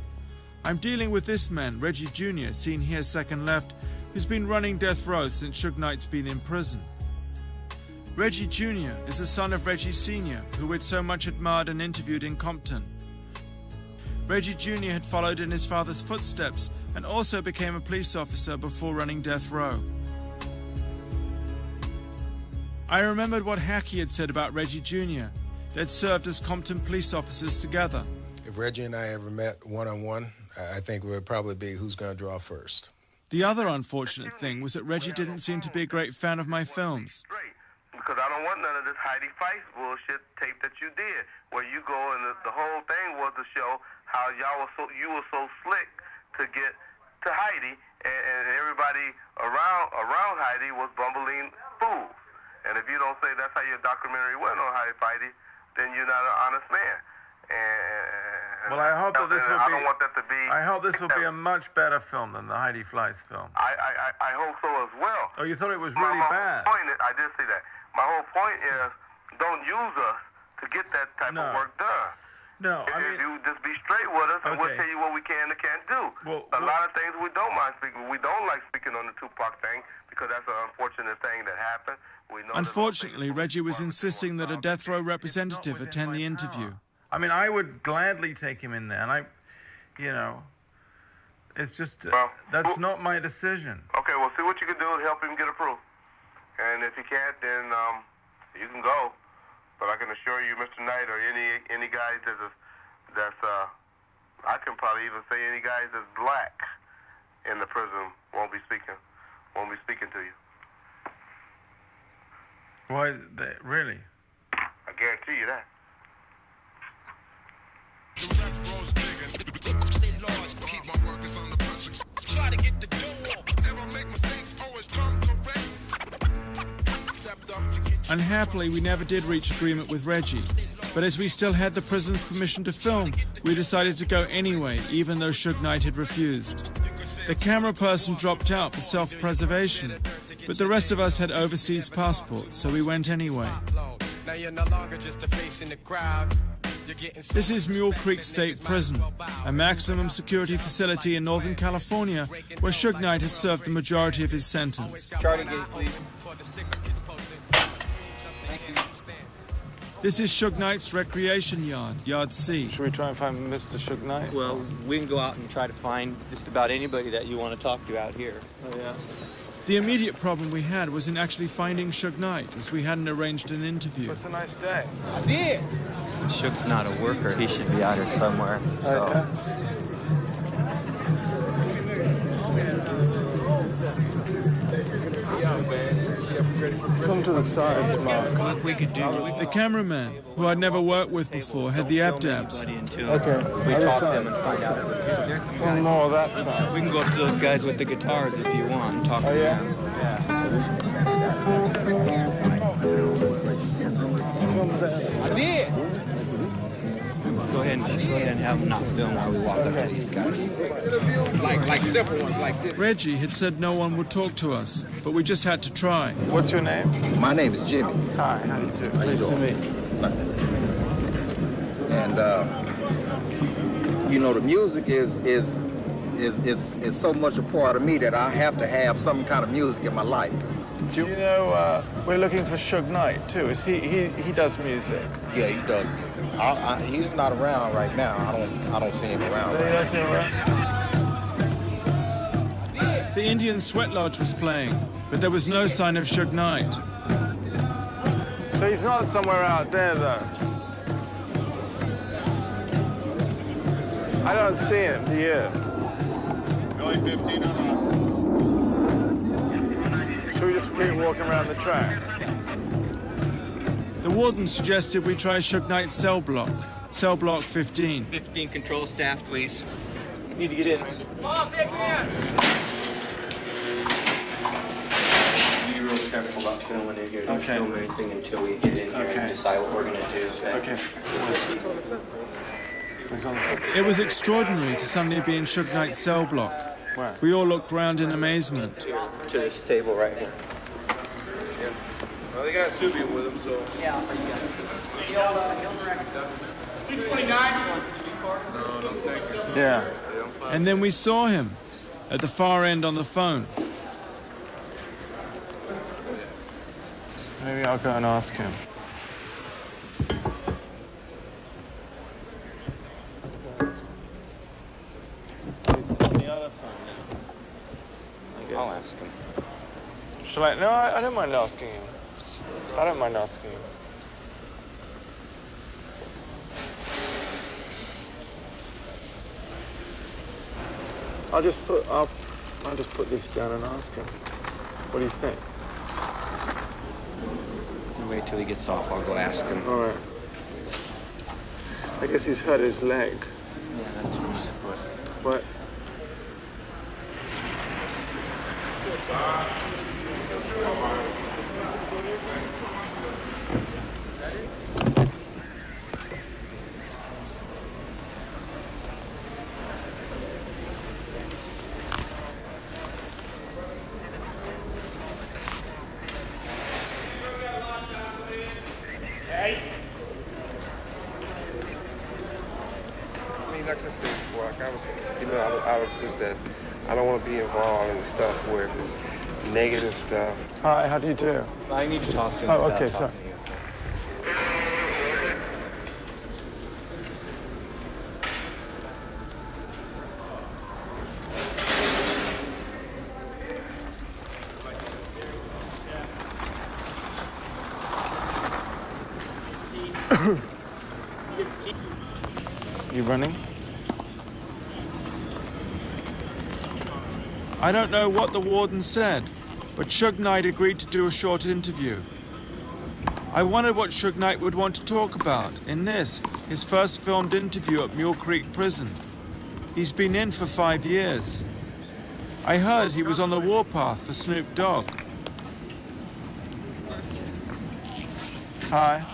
Speaker 2: I'm dealing with this man, Reggie Jr., seen here second left, who's been running Death Row since Suge Knight's been in prison. Reggie Jr. is the son of Reggie Sr., who we'd so much admired and interviewed in Compton. Reggie Jr. had followed in his father's footsteps and also became a police officer before running Death Row. I remembered what Hackey had said about Reggie Jr. They'd served as Compton police officers together.
Speaker 10: If Reggie and I ever met one-on-one, I think it would probably be who's going to draw first.
Speaker 2: The other unfortunate thing was that Reggie didn't seem to be a great fan of my films.
Speaker 8: Because I don't want none of this Heidi Feist bullshit tape that you did, where you go and the whole thing was to show how you were so slick to get to Heidi, and everybody around Heidi was bumbling fools. And if you don't say that's how your documentary went on Heidi Feist, then you're not an honest man. And
Speaker 2: well, I hope that this will be.
Speaker 8: I don't want that to be.
Speaker 2: I hope this will be a much better film than the Heidi Feist film.
Speaker 8: I hope so as well.
Speaker 2: Oh, you thought it was really bad?
Speaker 8: I did say that. My whole point is, don't use us to get that type of work done.
Speaker 2: No, I
Speaker 8: if
Speaker 2: mean,
Speaker 8: you just be straight with us, and we'll tell you what we can and can't do. A lot of things we don't mind speaking. We don't like speaking on the Tupac thing because that's an unfortunate thing that happened. We know.
Speaker 2: Unfortunately, Reggie was insisting that a Death Row representative attend the interview.
Speaker 9: I mean, I would gladly take him in there, and it's just, that's not my decision.
Speaker 8: Okay, well, see what you can do to help him get approved. And if you can't, then you can go. But I can assure you, Mr. Knight, or any guys that's I can probably even say any guys that's black in the prison won't be speaking to you.
Speaker 9: Why, really?
Speaker 8: I guarantee you that.
Speaker 21: Try to get the door. Never make mistakes, always come correct.
Speaker 2: Unhappily, we never did reach agreement with Reggie, but as we still had the prison's permission to film, we decided to go anyway, even though Suge Knight had refused. The camera person dropped out for self-preservation, but the rest of us had overseas passports, so we went anyway. This is Mule Creek State Prison, a maximum security facility in Northern California where Suge Knight has served the majority of his sentence.
Speaker 15: Charlie gate, please.
Speaker 2: This is Suge Knight's recreation yard, Yard C.
Speaker 9: Should we try and find Mr. Suge Knight?
Speaker 15: Well, we can go out and try to find just about anybody that you want to talk to out here.
Speaker 9: Oh, yeah.
Speaker 2: The immediate problem we had was in actually finding Suge Knight, as we hadn't arranged an interview.
Speaker 9: It's a nice day.
Speaker 15: I did! Suge's not a worker. He should be out here somewhere. So.
Speaker 9: Come to the sides, Mark.
Speaker 15: What we could do is
Speaker 2: The cameraman, who I'd never worked with before, had the abdabs.
Speaker 9: Okay.
Speaker 15: we
Speaker 9: Other
Speaker 15: talk to
Speaker 9: side.
Speaker 15: them and find out.
Speaker 9: One more that side.
Speaker 15: We can go up to those guys with the guitars if you want and talk to them.
Speaker 9: I did.
Speaker 15: Go ahead and have them not film while we walk up to these guys.
Speaker 9: Like simple ones like this.
Speaker 2: Reggie had said no one would talk to us, but we just had to try.
Speaker 9: What's your name?
Speaker 6: My name is Jimmy.
Speaker 9: Hi, how do you do? Pleased to meet you.
Speaker 6: And you know, the music is so much a part of me that I have to have some kind of music in my life.
Speaker 9: Do you know, we're looking for Suge Knight, too. Is he does music?
Speaker 6: Yeah, he does music. He's not around right now. I don't see him around.
Speaker 9: He doesn't see him around?
Speaker 2: The Indian Sweat Lodge was playing, but there was no sign of Suge Knight.
Speaker 9: So he's not somewhere out there, though. I don't see him, do you?
Speaker 1: Only 15 on.
Speaker 9: Should we just keep walking around the track?
Speaker 2: The warden suggested we try Suge Knight's cell block 15.
Speaker 15: 15 control staff, please. Need to get in. Come on, big man! Be real careful about filming in here. Don't film anything until we get in here and decide what we're going to do.
Speaker 9: Okay.
Speaker 2: It was extraordinary to suddenly be in Suge Knight's cell block.
Speaker 9: Where?
Speaker 2: We all looked round in amazement.
Speaker 15: To this table right here.
Speaker 1: Well, they got Subi with them, so. Yeah. 229. No, thank you.
Speaker 2: Yeah. And then we saw him at the far end on the phone.
Speaker 9: Maybe I'll go and ask him.
Speaker 15: I'll ask him.
Speaker 9: Shall I? No, I don't mind asking him. I don't mind asking him. I'll just put this down and ask him. What do you think?
Speaker 15: Wait till he gets off. I'll go ask him.
Speaker 9: All right. I guess he's hurt his leg.
Speaker 15: Yeah, that's from his foot.
Speaker 9: What?
Speaker 16: Like I said before, I was just that I don't want to be involved in the stuff where it's negative stuff.
Speaker 9: Hi, how do you do?
Speaker 15: I need to talk to him.
Speaker 9: Oh, okay, sorry. You running?
Speaker 2: I don't know what the warden said, but Suge Knight agreed to do a short interview. I wondered what Suge Knight would want to talk about in this, his first filmed interview at Mule Creek Prison. He's been in for 5 years. I heard he was on the warpath for Snoop Dogg.
Speaker 9: Hi.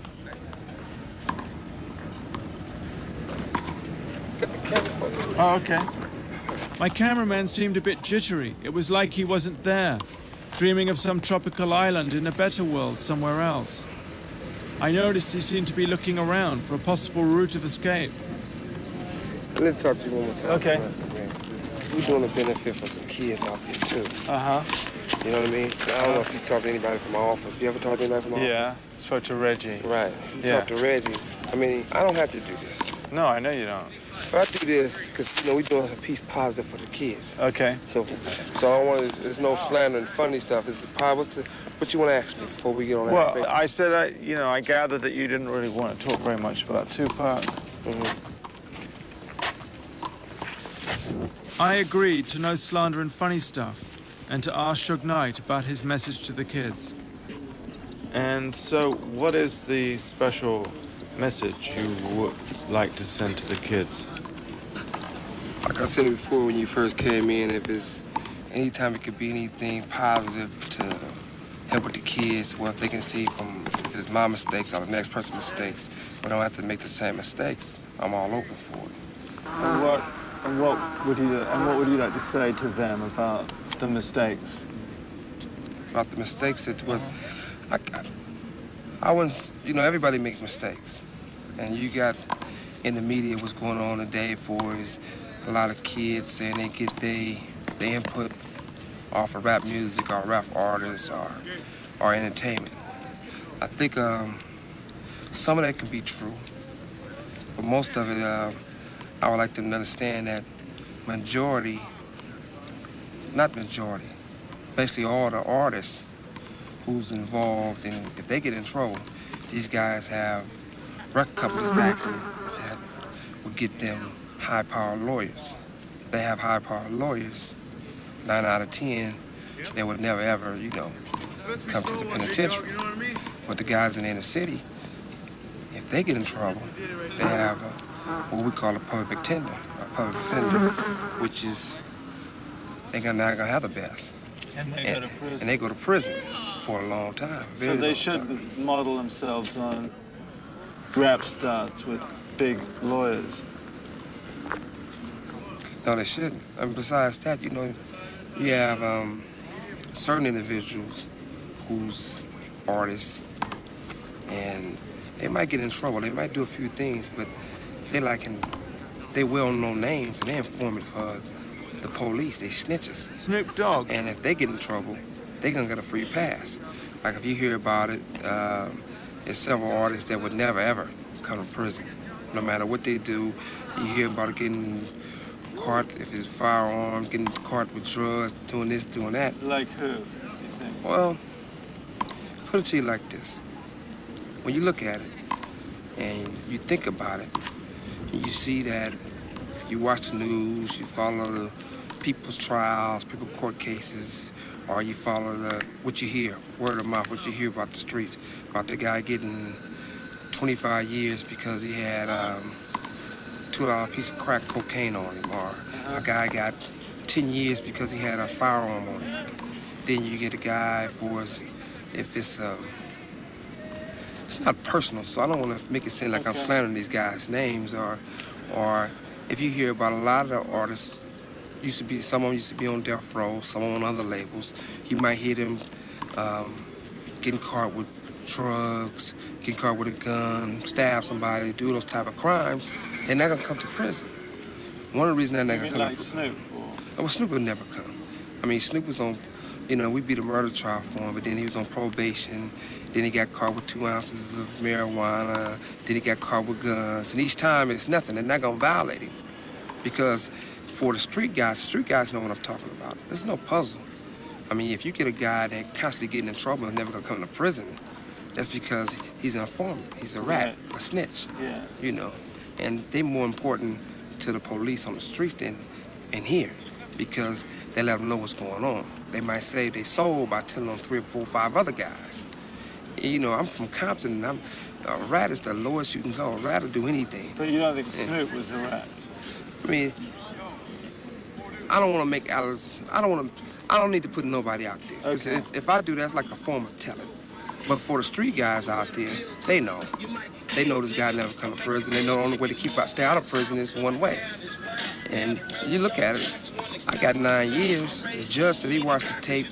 Speaker 9: Oh, okay.
Speaker 2: My cameraman seemed a bit jittery. It was like he wasn't there, dreaming of some tropical island in a better world somewhere else. I noticed he seemed to be looking around for a possible route of escape.
Speaker 16: Let me talk to you one more time.
Speaker 9: Okay.
Speaker 16: We're doing a benefit for some kids out there, too.
Speaker 9: Uh-huh.
Speaker 16: You know what I mean? I don't know if you talk to anybody from my office. You ever talk to anybody from my office?
Speaker 9: Yeah, spoke to Reggie.
Speaker 16: Right. You talk to Reggie. I mean, I don't have to do this.
Speaker 9: No, I know you don't.
Speaker 16: If I do this, because, you know, we're doing a piece positive for the kids.
Speaker 9: Okay.
Speaker 16: So I don't want there's no slander and funny stuff. It's what you want to ask me before we get on that?
Speaker 9: Well, I said, I gathered that you didn't really want to talk very much about Tupac.
Speaker 16: Mm-hmm.
Speaker 2: I agreed to no slander and funny stuff, and to ask Suge Knight about his message to the kids. And so, what is the special message you would like to send to the kids?
Speaker 16: Like I said before, when you first came in, if it's anytime it could be anything positive to help with the kids, well, if they can see from if it's my mistakes or the next person's mistakes, we don't have to make the same mistakes. I'm all open for it.
Speaker 9: And what would you like to say to them about the mistakes?
Speaker 16: About the mistakes that I wouldn't, you know, everybody makes mistakes. And you got in the media what's going on today for is a lot of kids saying they get their input off of rap music or rap artists or entertainment. I think some of that can be true, but most of it, I would like them to understand that basically all the artists who's involved, and if they get in trouble, these guys have record companies back them that will get them high-powered lawyers. If they have high-powered lawyers, 9 out of 10, they would never ever, you know, come to the penitentiary. But the guys in the inner city, if they get in trouble, they have what we call a public defender, which is they're not gonna have the best.
Speaker 9: And they go to prison.
Speaker 16: And they go to prison for a long time.
Speaker 9: So they shouldn't model themselves on rap stars with big lawyers.
Speaker 16: No, they shouldn't. And besides that, you know, you have certain individuals who's artists, and they might get in trouble. They might do a few things, but they well-known names, and they're informant for the police. They snitches.
Speaker 2: Snoop Dogg.
Speaker 16: And if they get in trouble, they're gonna get a free pass. Like if you hear about it, there's several artists that would never ever come to prison. No matter what they do, you hear about it getting caught, if it's firearms, getting caught with drugs, doing this, doing that.
Speaker 9: Like who, you think?
Speaker 16: Well, put it to you like this. When you look at it and you think about it, you see that you watch the news, you follow the people's trials, people's court cases, or you follow what you hear, word of mouth, what you hear about the streets, about the guy getting 25 years because he had $2 piece of crack cocaine on him, or a guy got 10 years because he had a firearm on him. Then you get a guy for if it's not personal, so I don't want to make it seem like I'm slandering these guys' names, or if you hear about a lot of the artists, some of them used to be on death row, some on other labels, you might hear them getting caught with drugs, getting caught with a gun, stab somebody, do those type of crimes. They're not gonna come to prison. One of the reasons they're not gonna come
Speaker 9: like Snoop?
Speaker 16: Well, Snoop would never come. I mean, Snoop was on, you know, we beat a murder trial for him, but then he was on probation. Then he got caught with 2 ounces of marijuana. Then he got caught with guns. And each time it's nothing. They're not gonna violate him. Because for the street guys know what I'm talking about. There's no puzzle. I mean, if you get a guy that constantly getting in trouble and never gonna come to prison, that's because he's an informant. He's a rat, a snitch, you know. And they're more important to the police on the streets than in here, because they let them know what's going on. They might say they sold by telling on 3 or 4 or 5 other guys. You know, I'm from Compton, and a rat is the lowest you can go. A rat will do anything.
Speaker 9: But you don't think Snoop was a rat?
Speaker 16: I mean, I don't want to make I don't need to put nobody out there. Because if I do, that's like a form of telling. But for the street guys out there, they know. They know this guy never come to prison. They know the only way to stay out of prison is one way. And you look at it, I got 9 years. The judge said he watched the tape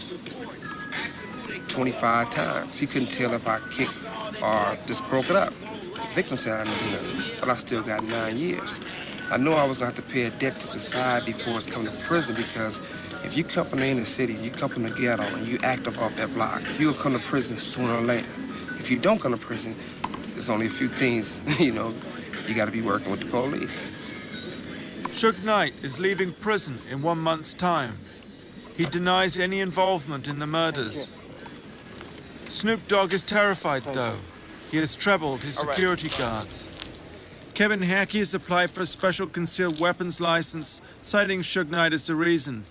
Speaker 16: 25 times. He couldn't tell if I kicked or just broke it up. The victim said I didn't do nothing, but I still got 9 years. I knew I was gonna have to pay a debt to society before it's coming to prison, because if you come from the inner city, you come from the ghetto, and you active off that block, you'll come to prison sooner or later. If you don't come to prison, there's only a few things, you know, you gotta be working with the police.
Speaker 2: Suge Knight is leaving prison in 1 month's time. He denies any involvement in the murders. Snoop Dogg is terrified, though. He has trebled his security guards. Kevin Hackey has applied for a special concealed weapons license, citing Suge Knight as the reason.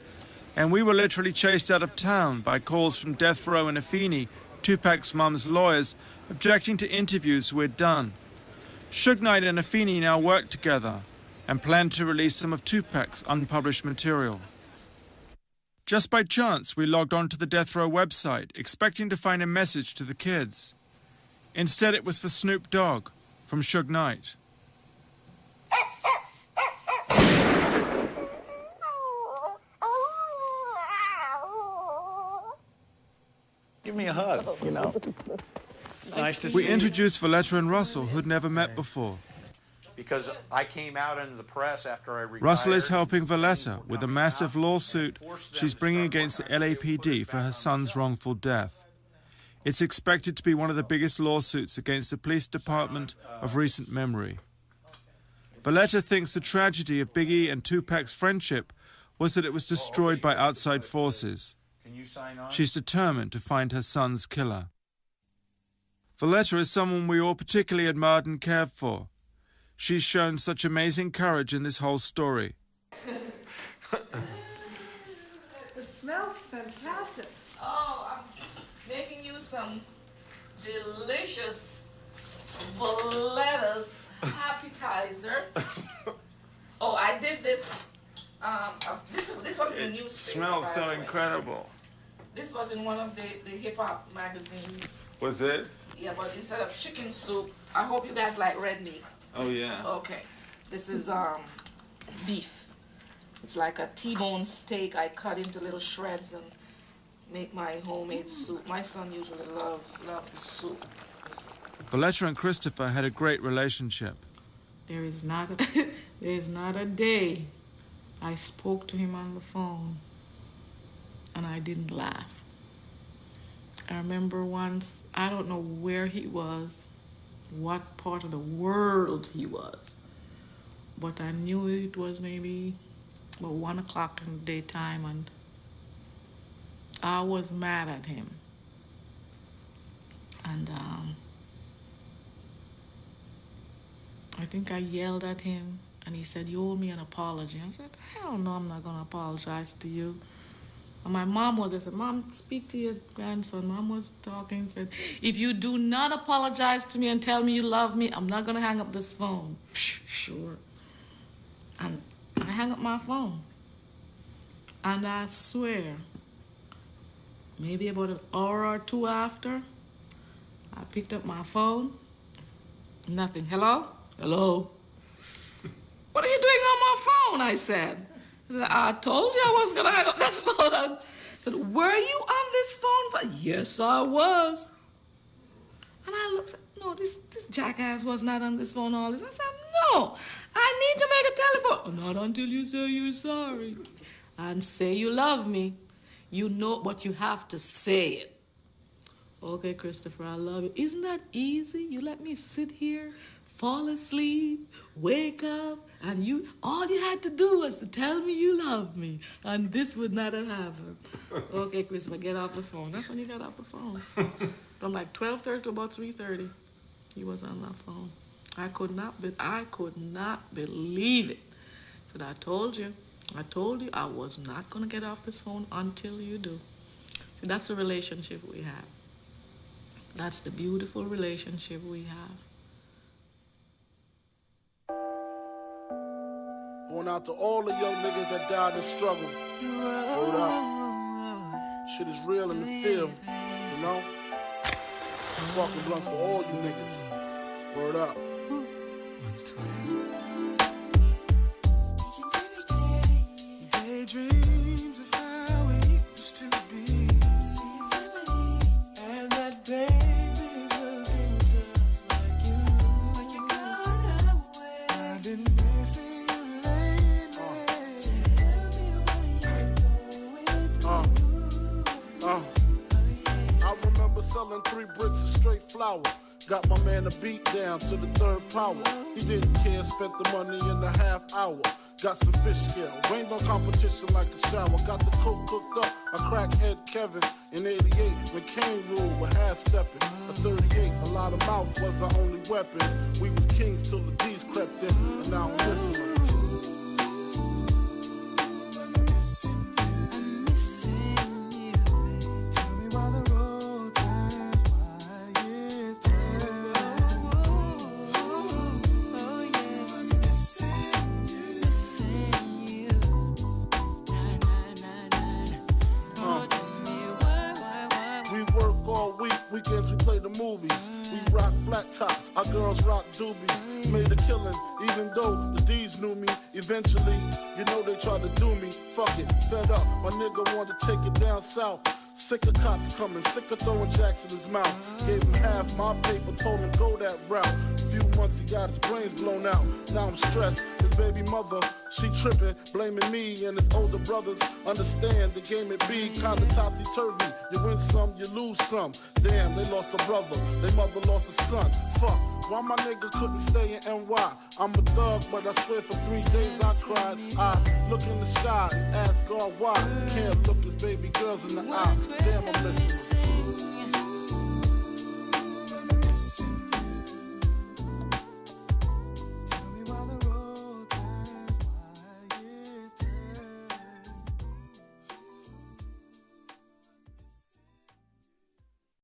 Speaker 2: And we were literally chased out of town by calls from death row in Afeni Tupac's mum's lawyers objecting to interviews we'd done. Suge Knight and Afeni now work together and plan to release some of Tupac's unpublished material. Just by chance, we logged onto the Death Row website, expecting to find a message to the kids. Instead, it was for Snoop Dogg from Suge Knight.
Speaker 13: Give me a hug, you know. It's nice to see
Speaker 2: We
Speaker 13: you.
Speaker 2: introduced Valletta and Russell, who'd never met before.
Speaker 13: Because I came out into the press after I retired.
Speaker 2: Russell is helping Valletta with a massive lawsuit she's bringing against the LAPD for her son's wrongful death. It's expected to be one of the biggest lawsuits against the police department of recent memory. Valletta thinks the tragedy of Biggie and Tupac's friendship was that it was destroyed by outside forces. She's determined to find her son's killer. Valletta is someone we all particularly admired and cared for. She's shown such amazing courage in this whole story.
Speaker 4: It smells fantastic. Oh, I'm making you some delicious Valletta's appetizer. Oh, I did this. This was in the newspaper.
Speaker 2: Smells so incredible.
Speaker 4: This was in one of the hip-hop magazines.
Speaker 2: Was it?
Speaker 4: Yeah, but instead of chicken soup, I hope you guys like red meat.
Speaker 2: Oh, yeah.
Speaker 4: Okay. This is beef. It's like a T-bone steak I cut into little shreds and make my homemade soup. My son usually loves the soup.
Speaker 2: Valletta and Christopher had a great relationship.
Speaker 4: There is not a day I spoke to him on the phone and I didn't laugh. I remember once, I don't know where he was, what part of the world he was, but I knew it was maybe about 1 o'clock in the daytime, and I was mad at him. And I think I yelled at him, and he said, "You owe me an apology." I said, "Hell no, I'm not going to apologize to you." And my mom was, I said, "Mom, speak to your grandson." Mom was talking, said, "If you do not apologize to me and tell me you love me, I'm not going to hang up this phone." Sure. And I hung up my phone. And I swear, maybe about an hour or two after, I picked up my phone. Nothing. Hello? Hello? "What are you doing on my phone?" I said. "I told you I wasn't going to hang up this phone." I said, "Were you on this phone for?" "Yes, I was." And I looked, "No, this jackass was not on this phone all this." I said, "No, I need to make a telephone." "Not until you say you're sorry and say you love me. You know, but you have to say it." "Okay, Christopher, I love you." Isn't that easy? You let me sit here, fall asleep, wake up, and all you had to do was to tell me you love me, and this would not have happened. "Okay, Christopher, get off the phone." That's when he got off the phone. From like 12:30 to about 3:30, he was on my phone. I could not believe it. I said, I told you I was not going to get off this phone until you do. See, that's the relationship we have. That's the beautiful relationship we have.
Speaker 14: Going out to all the young niggas that died in the struggle. Hold up. Shit is real in the field, you know? Sparking blunts for all you niggas. Word up.
Speaker 21: Daydreams of how it used to be, and that baby's looking just like you. But you gone away. I've been missing you lately. Tell me where you're
Speaker 14: I remember selling 3 bricks of straight flour. Got my man a beat down to the 3rd power. He didn't care, spent the money in a half hour. Got some fish scale, rained on competition like a shower. Got the coke cooked up, I crackhead Kevin. In 88, when Kane ruled with half-stepping. At 38, a lot of mouth was our only weapon. We was kings till the D's crept in, and now I'm missing them.
Speaker 21: Tell me why the road turns
Speaker 14: play the movies. We rock flat tops, our girls rock doobies. Made a killing, even though the D's knew me. Eventually, you know they tried to do me. Fuck it, fed up, my nigga wanted to take it down south. Sick of cops coming, sick of throwing jacks in his mouth. Gave him half my paper, told him go that route. Few months he got his brains blown out. Now I'm stressed, his baby mother, she tripping, blaming me and his older brothers. Understand the game it be kinda topsy-turvy. You win some, you lose some. Damn, they lost a brother, they mother lost a son. Fuck, why my nigga couldn't stay in NY? I'm a thug, but I swear for 3 days I cried. I look in the sky and ask God why. Can't look his baby girls in the eye. Damn, I'm missing.